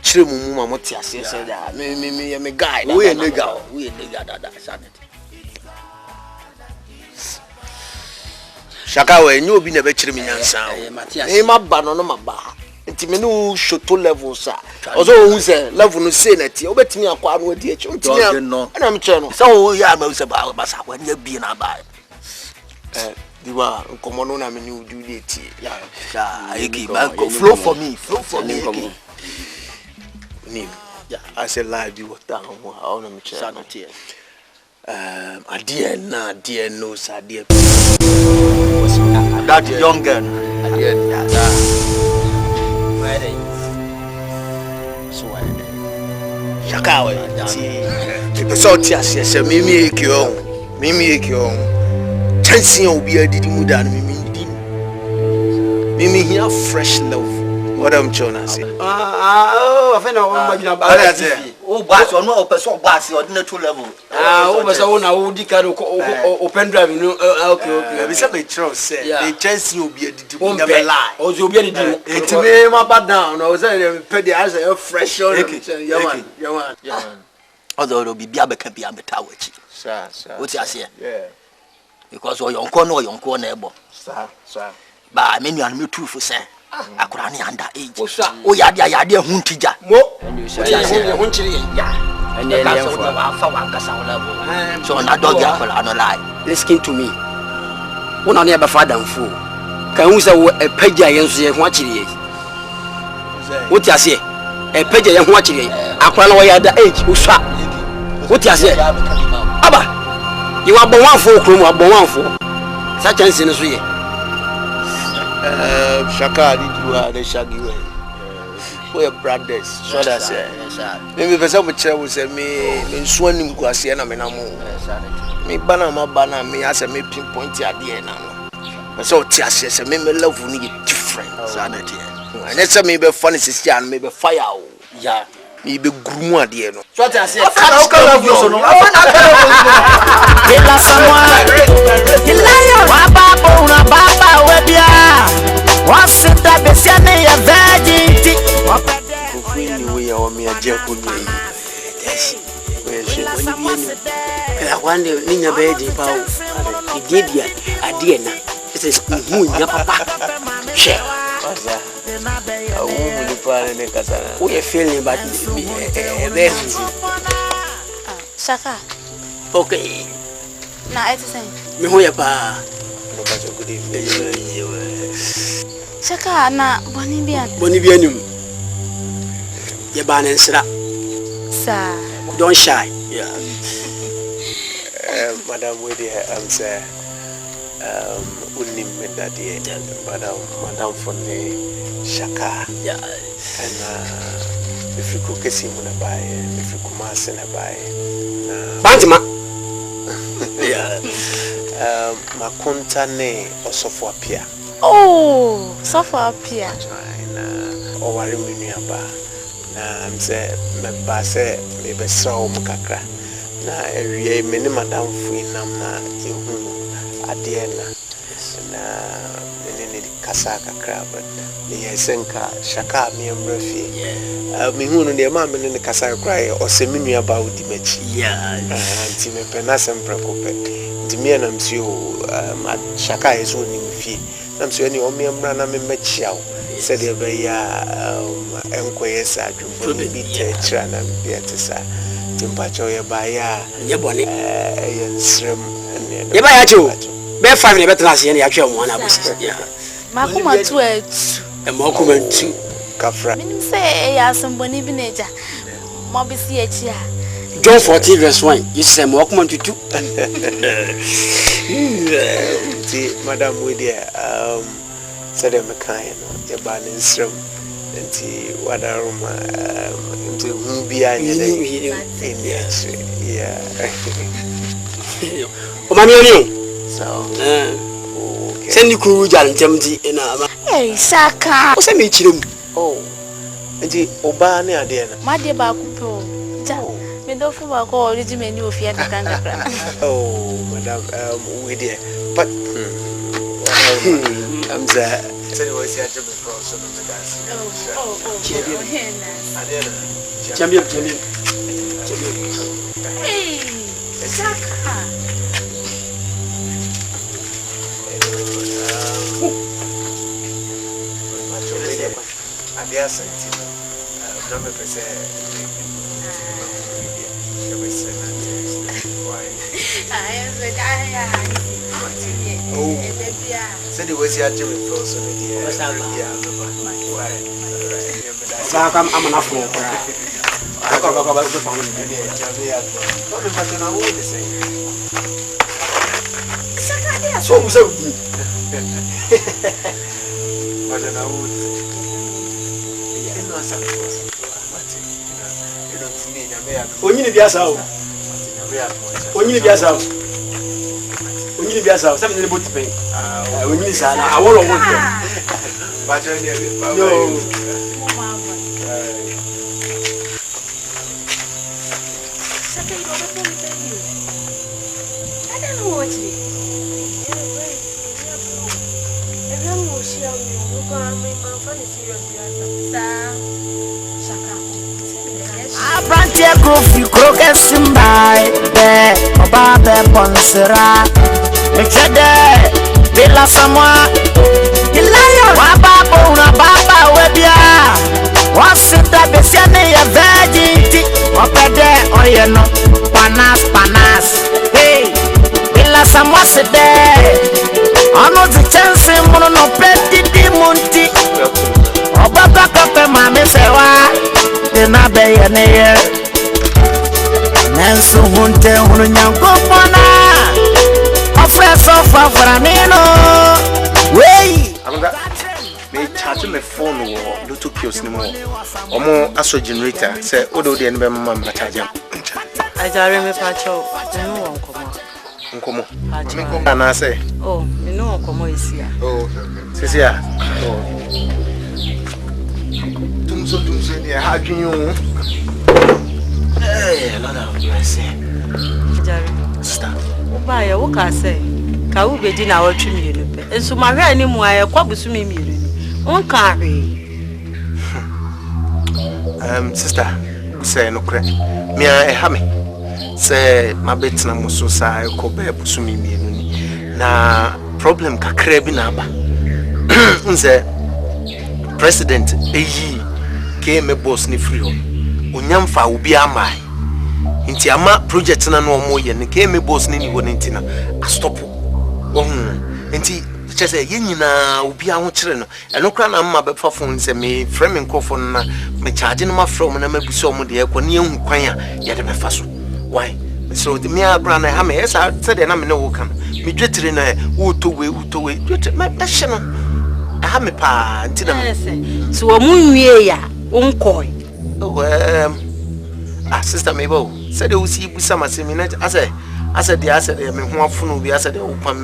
chire mu mama Twi said that. Me guy. We nigga that Asante. Shaka we nyo bi na be chire me nyansa. E ma ba no ma ba. Nti me no shoto level sa. Ozo hu se level no say na ti obetimi akwa anu adi echi. Ntimi no. Na me chire no. Sa o ya ma se ba sa kwa nya bi na ba. Diwa nkomo no na me ni do dey ti. Ya. Eki ba flow for me. Nim. Yeah, I say live you what down how na me chire. Sa no ti. Adiena no sa dear. That young girl. Adiena. Where they? So where they? Shaka we. People so tia se mimi ekyo. Chansi obi adidi mu dan mimi here fresh love. What I'm trying to say. I think I want to about oh, boss, or no person boss or natural level. Open drive, you know. Okay. We say the truth, say. The chance you be a never lie. Or you be a it's me, my bad down. I was saying, pay the eyes are fresh on it. Yeah. Although it'll be a can be a tower. Sir. What's I say? Yeah. Because your corner or your corner, sir. But I mean, you are me too for say. I could only under age. Oh, yeah, Huntija. And then so on a dog, listen to me. One on the father and fool. Can you say a page and watch it? What you say? A page and watch it. I can't know at the age. What you say? Abba, you are born one for one for such as in a way. Shaka did you are the shaggy way. We are brothers, so that's it. Maybe for some chair will say me in swimming Guasiana Menamo. Me banana, me as a me pinpoint idea now. But so Tias, a me love will need different sanity. And that's a maybe funny sister and maybe fire. Yeah, maybe gruma dear. So I say, I can't what's it that the Sunday of virginity? We are me a joke. I wonder, Nina Bedi Pow, Didia, Adiena, It's who ya papa. Share. We are feeling about me. Shaka. Okay. Na eti sen. Me ho ya pa. Good evening. Shaka na boni bianum. Ya ba na nsra. Sir. Don't shy. Yeah. Madam, we say unim me daddy. Madam for the Shaka. Yeah. And if you cook a simon buy, if you come as in a buy. Bantima. Yeah. Makunta ne osofo apia. Oh, sofo apia. O wari minuaba. Na mse me ba se me be srawo mu kakra. Na ewie me ne madam fuinam na ehu ade na ne kasa kakra but me yesenka Shaka me mrafi. Me hu no ne ma me ne kasa kakra o se minuaba odi machi. Yeah. Anti me pena sempre kope. Nti me na msio Shaka ezo ni mfie. Na msio ni o me mra na me machiawo. Said the very enquiries are doing be teacher and be at the side. Timpacho by your bonnet, and strum and never had you. Bear 5 in a better last year, actually, one of us. Yeah. Makuma Twi. And Mokuman too. Kafra. Say, I some boni vinegar. Mobby CH. John 14 verse 1. You say Mokuman to 2. Madam, we dear, said a mechanic. Your banning strum and tea, what a room into who behind you. Yeah. Oh, my so, send you cool and tempty in a Hey, Shaka. What's a meeting? oh, and the Obani idea. My dear Bakupo. Me don't feel like all the menu of Fiat. Oh, madam, we dear, but I'm there. Say what you have before, so no Champion. Hey, Shaka. I dare say, number said it was your Jimmy Frozen. I'm an afro. I got about the family. So, Only be as out, something about to pay. We need I want to I don't know what it is. Everyone will share me. My friend is serious. Abrantia Grofi Croquet Simbai, Obabe Ponsera, Mechede, Villa Samoa, Ilaya, Wababona, Baba Webia, what's it that the Siane of Virginity, Opede, Oyeno, Panas, hey, Villa Samoa Sede, Ono the chance, Mono Petty Monti, Obaba Cope Mamma Sewa. Na be ye ne ye nanso hunte hunu nyankopona ofreso fafranino wey amga me charge me phone wo bluetooth kiosk ni mo omo aso generator say odo de ne be mama charge am ajare me pacho no wonkomo ana say oh me no wonkomo isia oh sisia oh so near how can you? Hey, Lord have mercy. Jerry, stop. Buy a walk, I say. Can we be in our tree? And so my hair anymore, I quabus me. One carry. Sister, say no crack. Me, I have me. Say my bets na muso sa ko be busumi mi na problem kakra bi na aba nse president eyi KM boss ni free ho onyamfa obi amai nti ama project na no mo ye ne KM boss ni ho nti na stop nti chese yenyina obi a ho kire no eno kra na mma be fa phone se me frame microphone na me charge no ma from na mabuso mo de ekọ ne ehu kwan a ye de me fa so why so the me abra na ha me esa said na me no wo kan me dwetire na wo to we dwetire me hye no ha me pa nti na so wo munwie ya unkoi sister me bo said we see busa masemi na asa de me ho afono bi asa de wo pam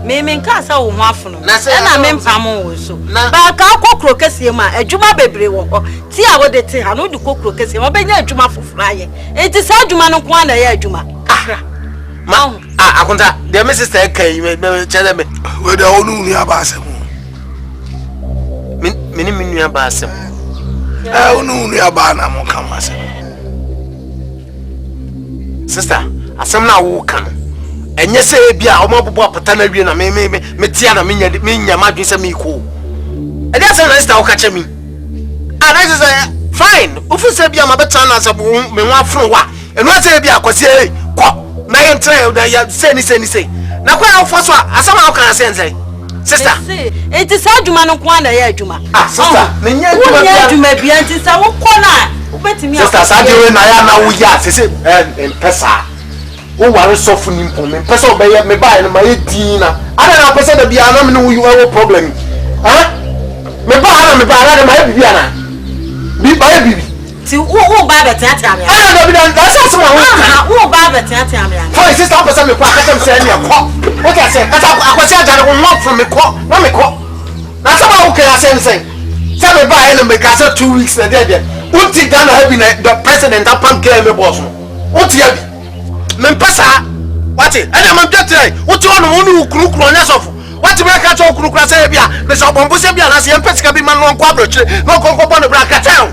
me nka sa wo ho afono na me mpam wo so ba ka kokro kese ma adwuma bebre wo ho ti a wo de te ha no de kokro kese ma benya adwuma foforo aye enti sa adwuma no ko na ye adwuma ma akonta de me sister kai me chele me we de onu ni abasem me ni minu abasem onu ni abana mo kan asem sister asem na wo kan enye se bia o mabobo apata na wie na me tia na me nya madwe se me ko e dey say na sister wo ka che mi and I say fine ofu se bia ma beta na se me ho afro wa enu se bia kwase ko na ye ntre da ya se ni na kwa afo so asem na wo kan se nze sister enti sa adwuma no ko na ye adwuma sister me nya adwuma bia enti sa wo ko na wo betimi sister sa de we na ya na wo ya se pesa o ware sofu ni mpon me pesa obeye me ba na ye dina ana na pesa da bia na me no you problem me ba na ma ye bia na bi ba ye bibi ti wo ba be tiatia me da bi da sa so wo ba be tiatia me for sister pesa me kwa kata me se ne ko o ka se kata akwasi ajare wo not from me ko na me ko na sa ba wo ka se nsen se me ba ye na me ka se 2 weeks na there unti Ghana have been the president apam KM boss unti ya bi me pesa wati ene me dwetire uti ono unu kurukuru onya sofo wati me ka cho kurukuru se bia me so bombo se bia na se empesika bi ma no nkwa brochire no konko bo no bra ka town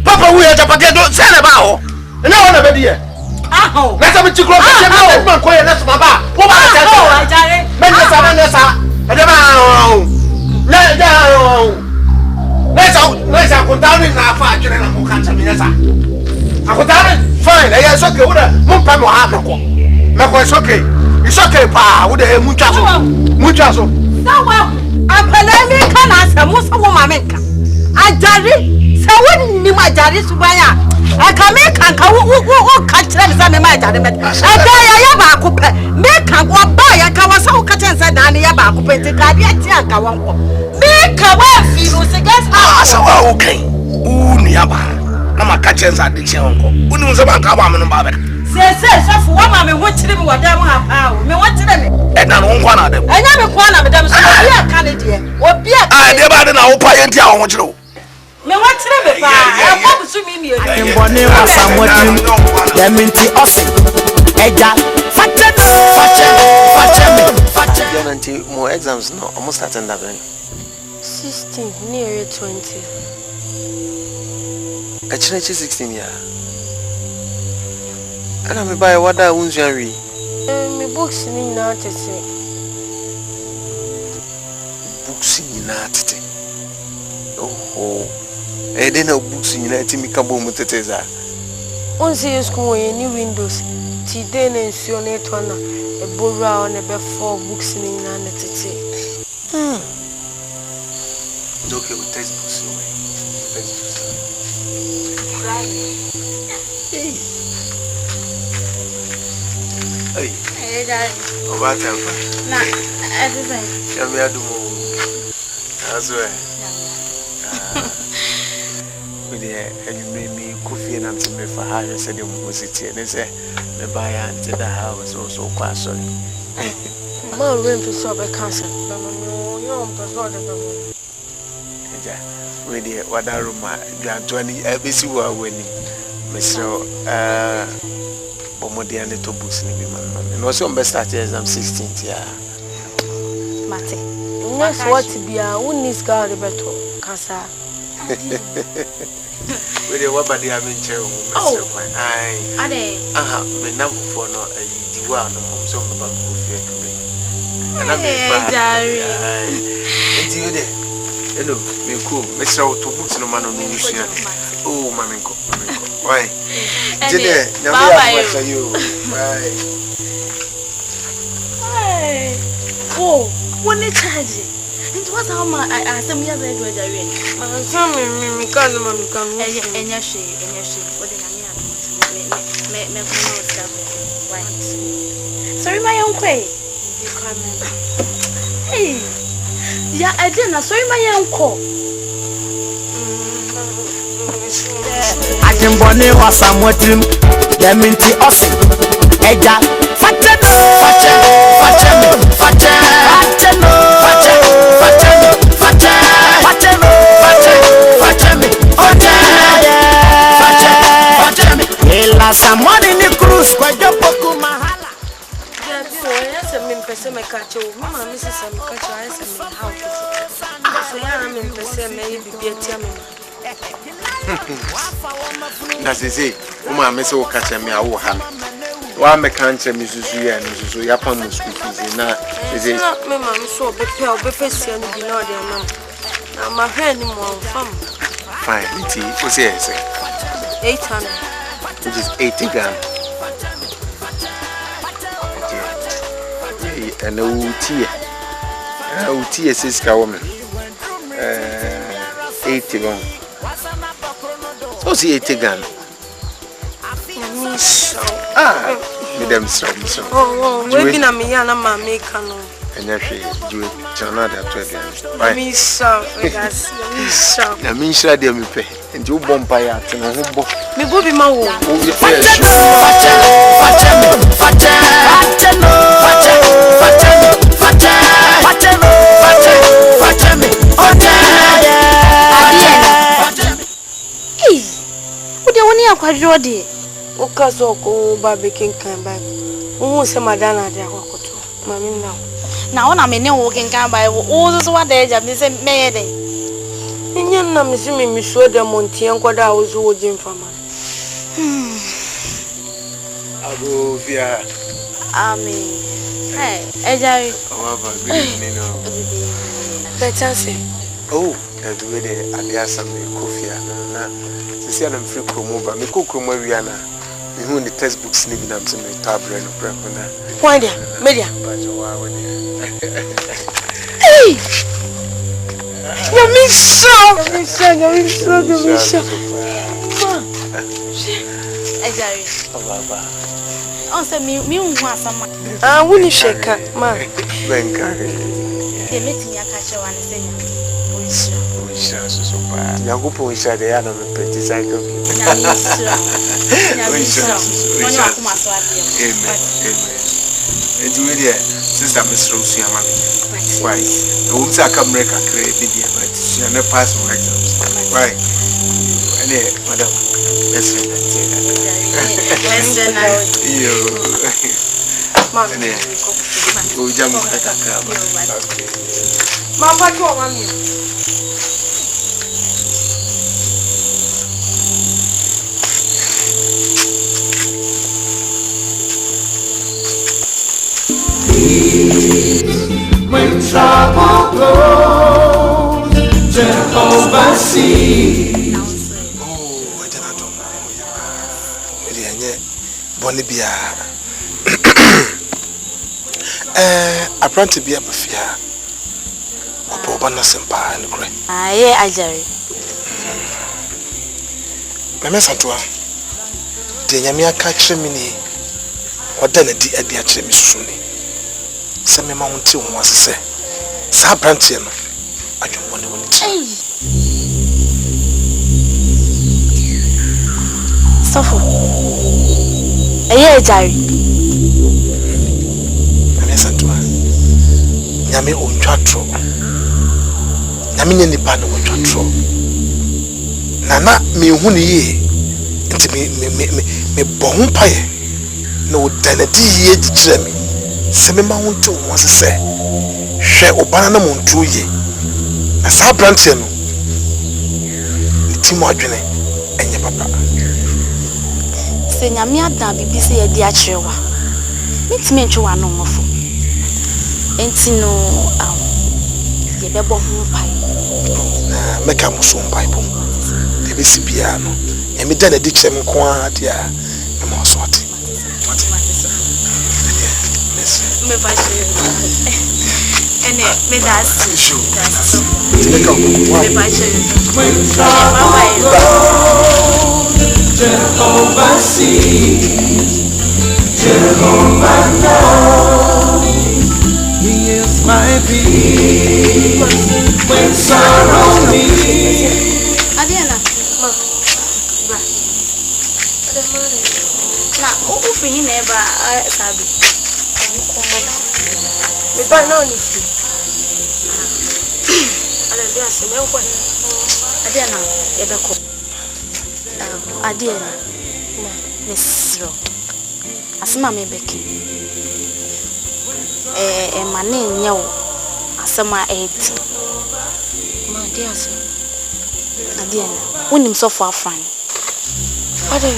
papa wu ya japade do se ne ba ho ene wona be die na se me chikro ka se me man ko ye na so ba wo ba ka se me ne sa ede ba Let's continue na fa ajure na mo kan cha me sa akotare fine eh it's okay woda mo pa mo ha ko me ko it's okay pa woda mu twa so sawa apelemi kana se mo so mo mamenka ajare se wonni ma ajare subanya akame kanka wo ka kire me sa me ma ajare me ya ba ko pe me kan wo ba ya ka wa sa wo ka chense da ne ya ba ko pe ti ka dia ti anka won ko me ka wa fi no se gas asa wa okay unu ya ba na maka chenza de che onko unu nze ba ka ba me no ba be se sofo wa ma me ho kire me wadam ha pa o me ho kire me e na no nkwa na dem enya me kwa na me dem so obi aka ne de obi aka de ba de na wo pa ye ntia ho kire o me ho kire me pa e ko busu mi e mbone wa samwati ya minti osi eja fache me more exams no almost attend that 16 near 20 actually 16 yeah ana me buy what that won't you me books ni na tete books ni na tete oh then books ni na timi ka bo mu tete za on see school any windows ti dey na nsuo na eto na e borua on e be 4 books ni na tete okay with textbooks no way textbooks hey daddy about time na everything yeah me adu mo as well with the me coffee and to me for hire said the music and say me buy into the house also quite sorry ma room to so be cancel no you on person the with the other room, Johnny, ABC were winning. Mr. Bomodian little books in the man. And also, best at I'm 16th year. Mate, yes, what to be a woody's guard better, Casa. With the what body I'm in chair. I have been number for no a diwan, some about And I'm hello, me cool. Mr. Otto books no man on Lucia. Oh, Maminko. Why? Today, now you. Bye. Oh, when they charge it. It was how much I asked them yesterday. Some me can't come. And your shade, what did I sorry, my own way. Hey, yeah, I didn't. Sorry, my uncle. I can bonnet was some with him. The minty awesome. Eja, Fateno, some money in the cruise, quite a poco mahala. Yes, I mean, person, my catcher, Mamma, Mrs. Sam catcher, I said, how to say, I'm in person, maybe be a tiaman. That's it. Uma Miss O'Catcher, me, I will have. One mechanic, Mrs. Ria, and Mrs. Yapan was speaking. Now, is it not, Mamma, so be pale, be facing and be not there, ma'am. Now, my hand in one farm. Fine, tea, what's it? 800. Which is 80 gram. And a tea, sister woman. 80 gram. So see 80 gram. Madam, so. Oh, maybe I'm a young man, make canoe. And actually, you cannot have to again. Miss Shaw, I mean, shall they me pay? And you bomb by out and a humble. Me booby my womb. Quadrodi. Okaso, barbecue can buy. Who say Madonna, dear Wakoto? Mammy now. Now, I'm in walking can buy all those what they have been made. In your name, is me, sure the Monty and Quada was wooden for man. I'll go via. Amen. Hey, Jerry. Let's say. Oh, that's the way they are some coffee. See, I'm free Kumawood. Me cook Kumawood. Me who in the textbooks living up to me tablet and prep on that. Why there, media? Hey, you miss so. Hey, Jerry. Oh, say me want someone. Ah, when you shake, man. Benka. The meeting ya catch one say. So bad. Yango po isha de ya na me peti cycle. Amen. And you there, sister Miss Rosie Amami. Why? The woman's a come break a credit video, but she never pass my exams. Why? And madam, let's say when trouble blows, Jehovah sees. Oh, I don't know. Bonibia. Apprentice be a buffia. Obana Sempa and Gray. Aye, I Jerry. Mamma Santua. The Yamia catch me. What then a dear Chemistry? Send me mountain once say. Saprantian. I don't want to. Suffer. Aye, Jerry. Mamma Santua. Yami on chatro. Yamini Nipan on chatro. Nana me huni into me bohumpaye. No danity ye determine. Semi mountain was a say. Share Obana Montu ye. A Sabrantian. The Timo Adrene and your papa. Senya me at Dabby, be say a dear chewa. Meet me to one no more. Entino ye bebo ho pai. Make am so Bible. The bisi piano. E me dan edi kye me ko a dia. E mo so ate. Me ba she. Ene me das. Me ba she. Jehovah sees, Jehovah knows. He is my peace when sorrow meets. Adiana, ma, bra. Na, o fini neba sabi. Me ba na oni fi. Ala bi ase me nkwa. Adiana, yebeko. Adiana, Miss Ro. Asma me beki. Mane nyawo. Asama 8. Ma dia se. Adiana, wonim so for afran. Ade,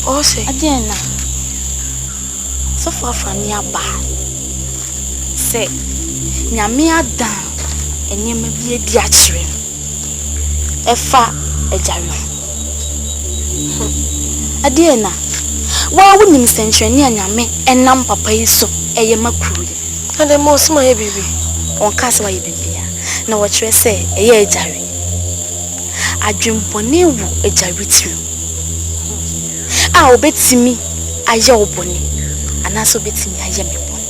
o se. Adiana. So for afran ya ba. Se nyame adan enyema bi edi a kire. Efa ejare. Adiana, wa wonim sentrani anyame enam papa yiso eye makuru. Ade mo sma ye bibi. On kase wa ye bibia. Na wo kire se eye ejare. Adwempone wu ejare tiri. A obetimi aye obone. Anaso betimi aye me bon.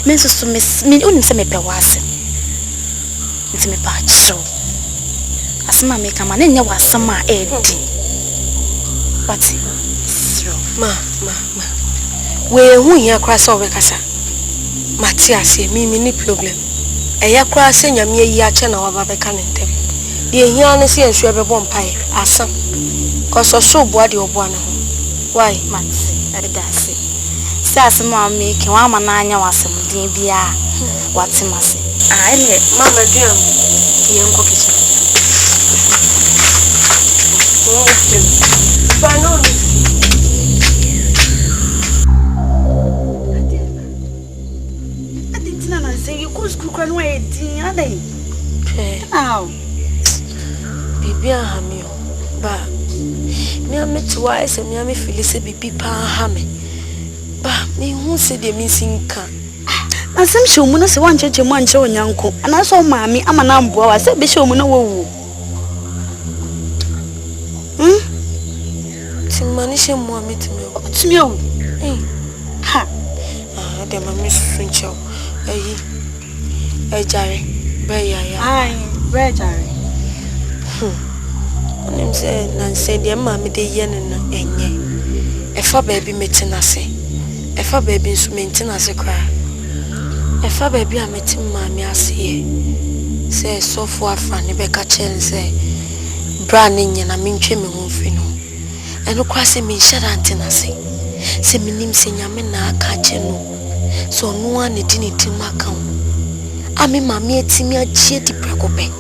Me so me onim se me pe wase. Nti me pa cho. Asema me kama na nya wasema edi. Pati. Ma. We hu ya kra so we kasa. Matias ye mi ni problem. Eya kra se nyame yi a che na wa ba be ka ntem. De hia ne se ensu be bom pai asa. Koso so bo ade obo ana. Why? Mati. Adase. Se asema me ke wa ma na anya wasem din bia. Watemase. Ele mama duam. Ye nko kitchen. Bibi ahamio ba me ametua ese me ame filise bibi pa ahame ba me hu se de mi sinka asem hwe no se wancheche mu anche onyanko ana so maami ama na mboa wa se be hwe no wowu timani she mu ametime otimi owu ha de mami suncho eyi ejare be ya ai be jare onim se na se de mami de ye ne no enye efa baby metinase efa baby nso mentinase kra efa baby a metim mami ase se sofo afa ne be ka chen se bra ne nyina mentwe me ho fi no eno kwa se me shara antinase se minim se nyame na aka che no so no an di ne tim aka ho ami mami etimi achie di prekope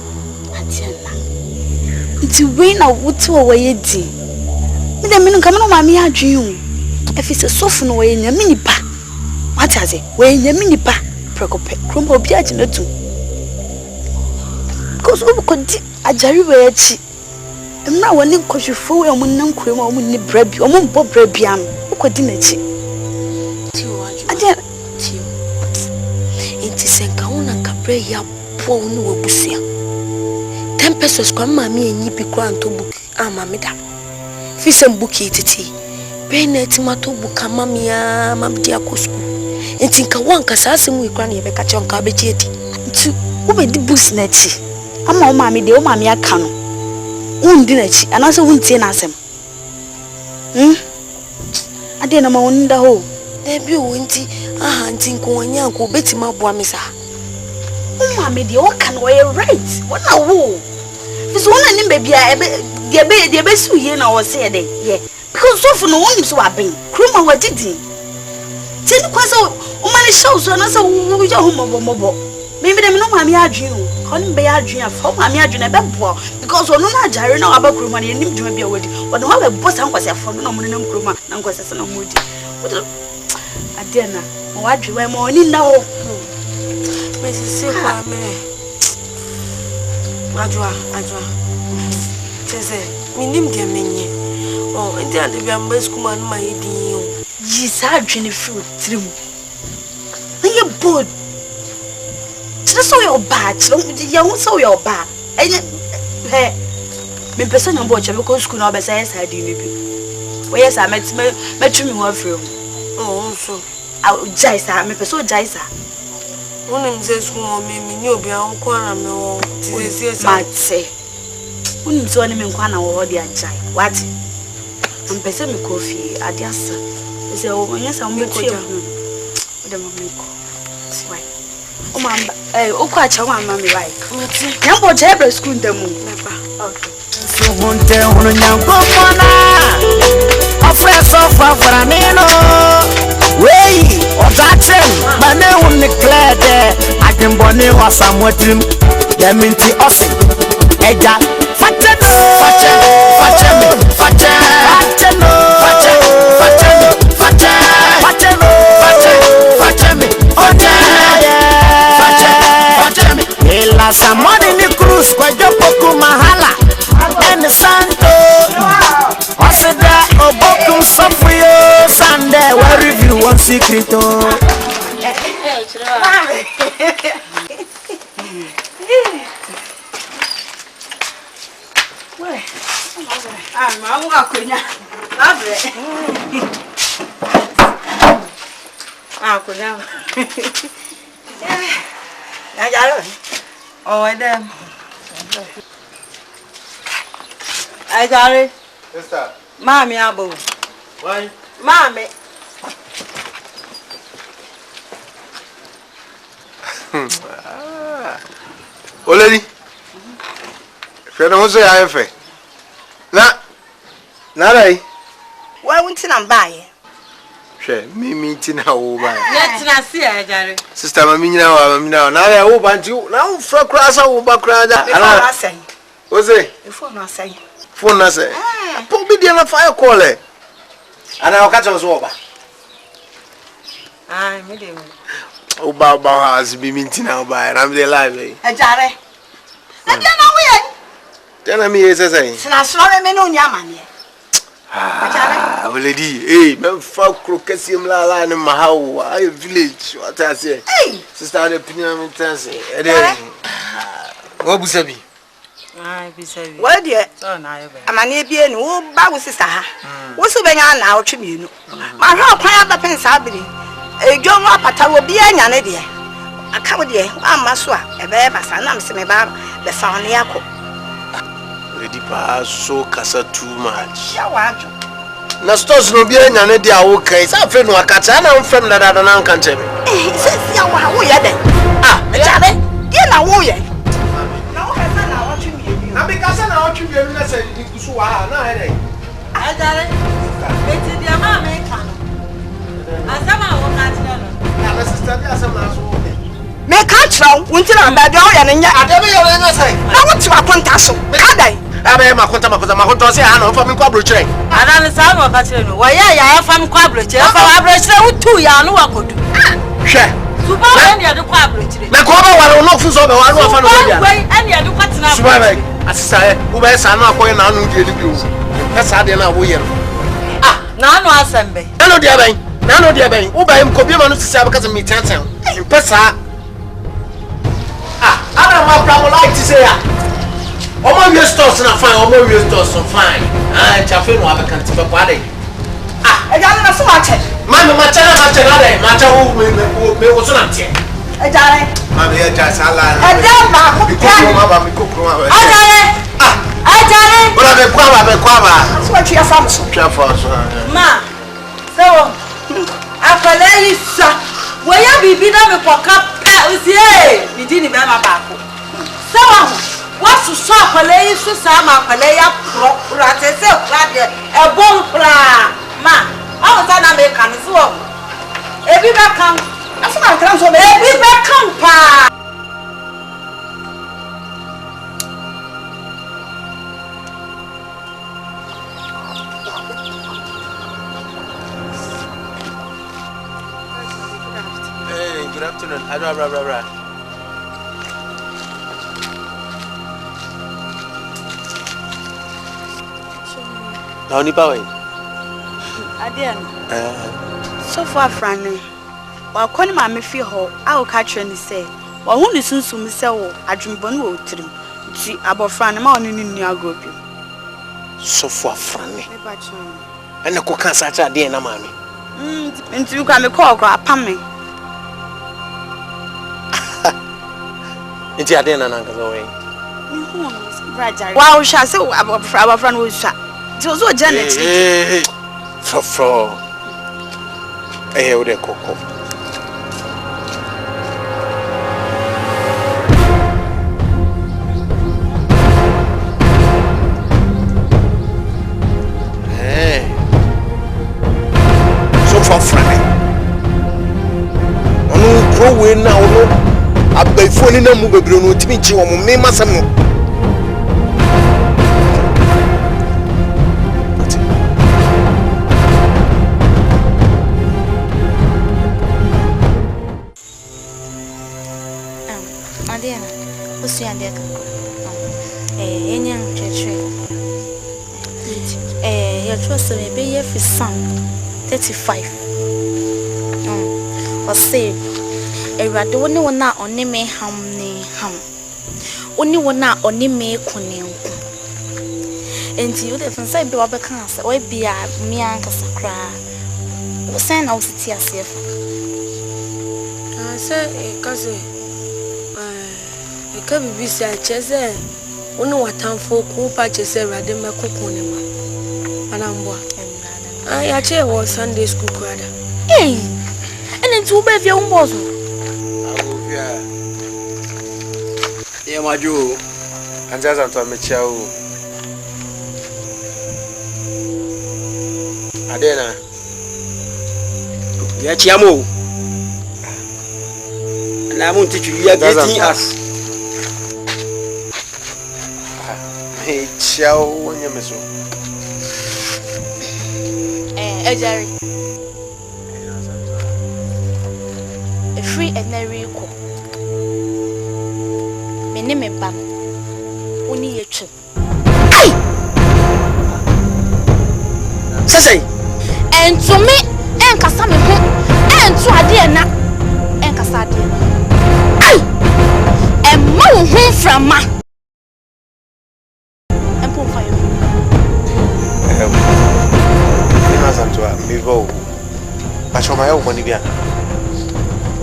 atiela nti we na wuti wo ye di me de minu kamano mami adwen hu afise sofo no we nyame nipa mataze we nyame nipa prekope krom obi agina tu because we could ajari we achi emra woni nkohwefo we omun nan krom omun ni brabi omun bo brabi am ukodi na chi ti waju ade ti inti senka una kabre ya po nu obusia 10 pesos kwa mami enyi bi kwa nto book mami da fisem book ititi bene timato book mami ya mabdi akosku inti nka wanka sasemu ikra na yebeka chonka abeji edi nti ubedi books na chi ama o mami de o mami aka no undi na chi anase wuntie na asem ade na ma wonda ho de bi o nti aha nti nko wanya nko betima boa misa o mami de o kan we right wona wo fiso wona nim ba bia de be su ye na wo se de ye because so no wonim so aben kroma wadidi tin kwaso o mani show so na so wo jo ho mobo me de me no mami adwen o ko nim be adwen afa mami adwen e be bo because onu na jare na aba kroma na nim dwuma bia wadi wona wa be bo san kwase afa no mo nam kroma na nkwase se na modi Adiana, what you were morning now. Mrs. Kwame. Adwa. Tese, minim dia menye. Oh, ndi ande bia mbes kuma no mai din yo. Yisa adwene fruit trim. You bold. So your bad. You so your bad. Hey, me person on board because school now be say side ni bi. We yes I met me one film. Oh, so. I jaisa me person jaisa. Unim ze school me ni obi an kwa na me wo. Ti se Mate. Unim so ni me kwa na wo de ajai. What? I'm person me coffee adiasa. Say o yes I me koja. O de me ko. Why? O mamba o kwa cha wa mama me right. Mate. Nyambo jebra school ndemu. Never. Okay. Subunte hunu nyango mona Afreso fafranino Wey, odachen Mane uniklede Akimboni wasamwetrim Yeminti osi Eja Fateno Fateno Ela samoni ni cruz Kwa jopoku mahala And Santo, Osida, Obokum Sofrio, Sunday, where review one secret. I got it. Sister. Mommy, Abu. Why? Mommy. Oledi. Fena ho so ya efe. Na dai. Why won't you buy? Hwe, mi tina wo ba. Let na see I got it. Sister mami nyina wa. Na ya wo ba nti na wo fra kra sa wo ba kra da. Ana say. Ose. Before no say. Phone na say. Po bi dia na fire call e. Ana o ka cho so wo ba. Ah, me dey. O ba has bi mi tina wo ba. Na me dey live e. E jare. E dia na wo ye. Tena mi ye say. Sina so me no nya mane. Ah, Oledi, me fa krokesiem la ne mahawo, ayo village, what I say. Hey, sister the opinion me tense. E dey. Wo busabi. Ah, busabi. What dey? So na ayo be. Amane bie ni wo ba wo sister ha. Wo so benya na wo twemienu. Ma hwa kwan aba pensa abiri. Edwo mu apata wo bia nya ne de. Aka wo de, amma so a e be basa na me se me ba be fa ne yakọ. Oledi pa so kasa too much. Ya wajo. Na stores no bia nya ne de a wo kan. Sa fe no akata na mfem dada na nka ntem. Se ya wa wo ye den. Ah, me jare. Ye na wo ye. Na wo he na wo twemienu. Na be kasa na wo twemienu na se ikusu wa ha na he den. Ajare. Beti dia ma me kan. Asama wo ka tira no. Na sister dia asama na so. Me ka tira wo ntira ba dia wo ye ne nya. Adabe ye wo nya sai. Na wo tiwa konta so. Ka dai. Abe makonta se ha na fa mi kwa brochire. Ana ne sa no ka tira no. Wa ya fa mi kwa brochire. Fa brochire wutu ya no wakodu. Hwe. Suba wa ne de kwa brochire. Me ko ba ware no fu so be wa no fa no bia. Wai ane de kwa tina. Suba be. Asisa e, wo be sa na akoye na anu die ni bi o. Na sa de na wo ye no. Ah, na anu asembe. Na no dia ben. Na no dia ben. Wo ba im ko bi ma no sisi abaka mi tantan. Mpesa. Ah, ana ma pra mo like say ya. Omo we stores na fine, omo we stores so fine. Ah, chafe no Akan Twi be kwade. Ah, E jare na so wa che. ma cha na de, ma cha wo me wo so na tie. E jare. Ma me ya cha sala. E de ba ko ma ba mi kokro ma ba. E jare. Ah, e jare. Ora be kwa ba. So wa twa fa so. Twa fa so. Ma. So, afale isa. Wo ya bibi na me poka pa usie. Bidi ni be ma ba ko. So wa what to saw kwale isu sama kwale ya pro atese kwade e bom pra ma awu ta na me kan so ebi be kan aso na kan so ebi be kan pa afternoon. Bra. Now ni pa we. Adian. So far frane. Wa kwani ma me fi ho, a o ka kire ni say. Wa hu ni sunsum say wo adwumbo no wo tirim. Ti abofrane ma oni ni agobi. So far frane. Me ba chon. Ana ko kan sa cha de na ma me. Nti you me call apam me. Nti ade na nanka zo we. Wow, sha say abofrane wo sha. Ti o zo Janet. Fro. O de koko. We now no abefo ni na mu bebre no timi chi wo me masam no Adena osi ande ka enya cheche your trust me be here for some 35 or say Erade woni wona oni me ham ne ham. Oni wona oni me kune nko. Enti you dey say be wa be kan say we bia me anka sakra. Wo sen na wo siti asef. Say cause ka bibi say cheze woni watamfo ku pa cheze erade me kokone ma. Anambo. Ya che wo Sunday school kwada. Ene nti wo be via umbozo. Yeah, my Joe. And there's Antoine Michel. Adena. Yeah, Chiamo. And I won't teach you yet. Us. Hey, Chow, when you miss. Jerry. A free and merry cook. Me bam oni yetu ai sese ento me enkasa me ho ento ade na enkasa ade ai emma wo ho frama empo fa yo ina zantoa mivo pachoma yo boni bia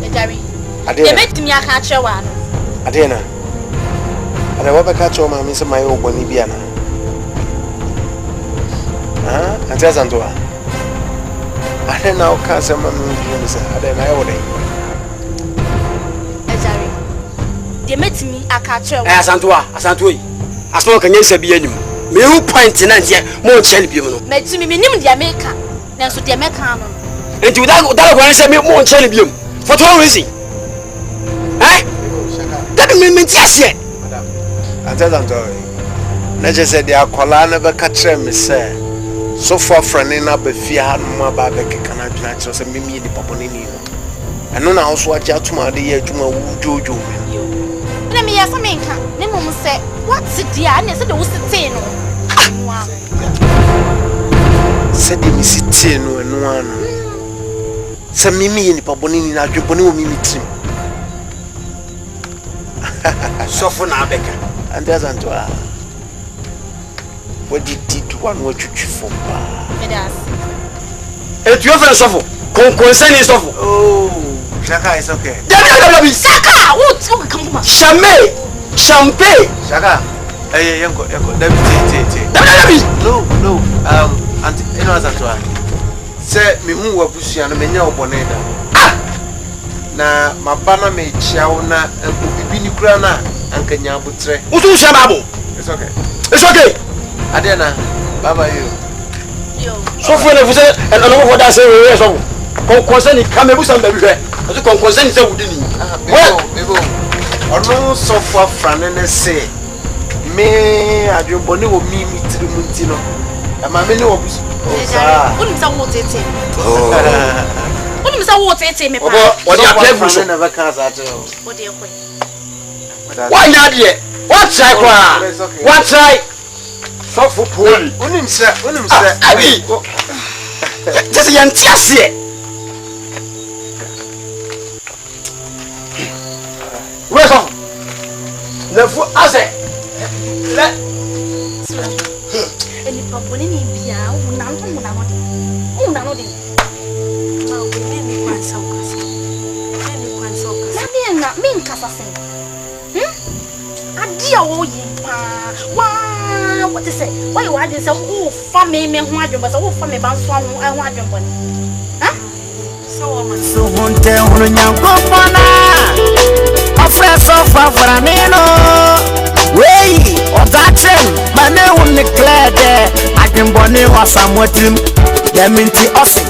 ejari ade e metimi aka chewa no ade na ana wa baka choma mi se mai oboni bia na ante zantoa ade na o ka se ma mi bi mi se ade na yo de ejari de metimi aka chewa asantoa aso kan yensa bi anim me hu point na ntia mo chele bi mu no metimi minim de America na so de America no enti udala ko se me mo chele bi mu for what reason that me tiase ante zantoa na je se de akola na be ka kire me se so for friend na be fia no ba be kekana dwuna kire se mimi ni poponi ni no eno na so aja atuma de ye adwuma wu jojo na me yasa me nka ne mom se what dia na se de wo site no anwa se de mi site no eno ano se mimi ni poponi ni na adweboni wo mimi tim so for na beka ante zantoa what did one what you for medas et you have suffer concern is suffer Shaka is okay Dabi Saka what come Champagne Shaka yanko Dabi no anti eno azantoa se me hu wabusua no menya oboneda na mabana me chiawo na bibi ni kura na ankanya abutre usu shamabo it's okay Adena, Baba you. So for the visit and another for that say we so. Concern come we some baby. So concern is we didn't. Bebo. Ono so for franene say me adwobone wo mi tirimunti no. Ama me ne wo busu. Uni msa wo tete. Wouldn't say what it's me. What do you play with? Never comes at all. What do you think? Why not yet? What's I cry? What's I? So for poorly. Unim sir. I mean, just a young Tiasie. Where's on? The foot as it. And if I'm winning in Pia, who now don't know. Oh, now they. Well, we made me one so cast. Not mean Cassasin. A dear old what to say? Why you had this? Oh, family, me, who had was all family about swan. I want your money. Huh? So, won't tell when you go for a fresh offer for an way or that thing, my name will declare there. I can bonnet or somewhat him. They mean to us.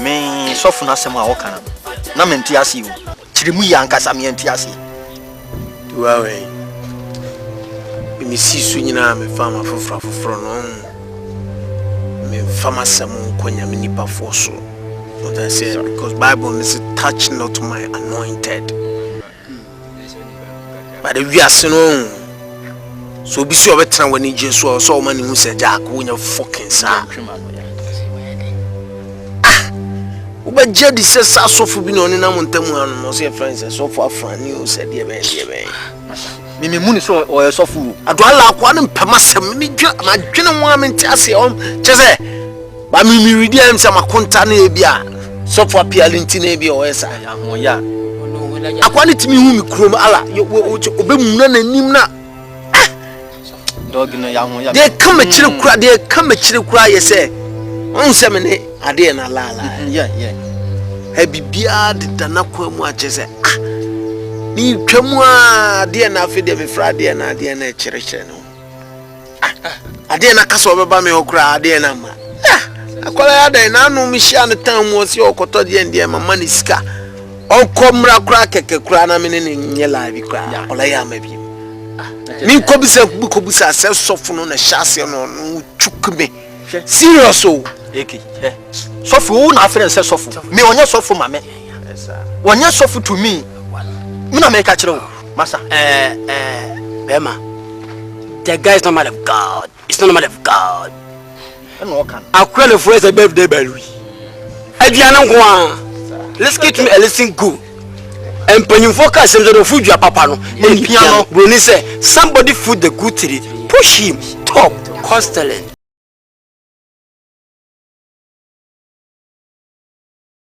Me, so for nothing, I walk on. Na menti asi wo chirimu ya nkasa me enti asi duawe mi sisu nyina me fama foforo no me fama samu konya me nipa foso what I said because Bible is touch not my anointed but the we are no so bi so betra wani jesu so o mani hu se jack wo nya fucking sa Uba jadi se sa sofu bi no ni na montamu anu no se friends sofu afrani o se de ben me muni so o sofu ado ala akwa ne mpema sem ni dwa ma dwene ho amenti ase o chese ba mi redi am se makonta na ebia sofu apialinti na ebia o esa ya ho ya akwa ne timi hu mi krom ala obemu na nanim na dog no ya ho ya de kama chire kura ye se on se me ne ade na lala yeah e bibia de dana kwa mu achese ni twamu ade na afi de me fra de na ade na chire no ade na kaso beba me hokura ade na ma akola ya de na anu mi hia ne tan mu osi okoto de ndie mama ni sika onkomra kura keke kura na me ne nye live kura ola ya ma bi mi kobisa se sofu no na hyase no chukme serious o eki sofu wo na afere se sofu me onye sofu ma me onye sofu to me me na me ka kire wo masa Bema, the guy is not man of God. It's not a man of God. no kan Akwele for his birthday belly. Ediana ngwa. Let's get me a listen go. And when you focus on the food your papa no, and piano, when he say somebody food the good tree, push him top, constantly.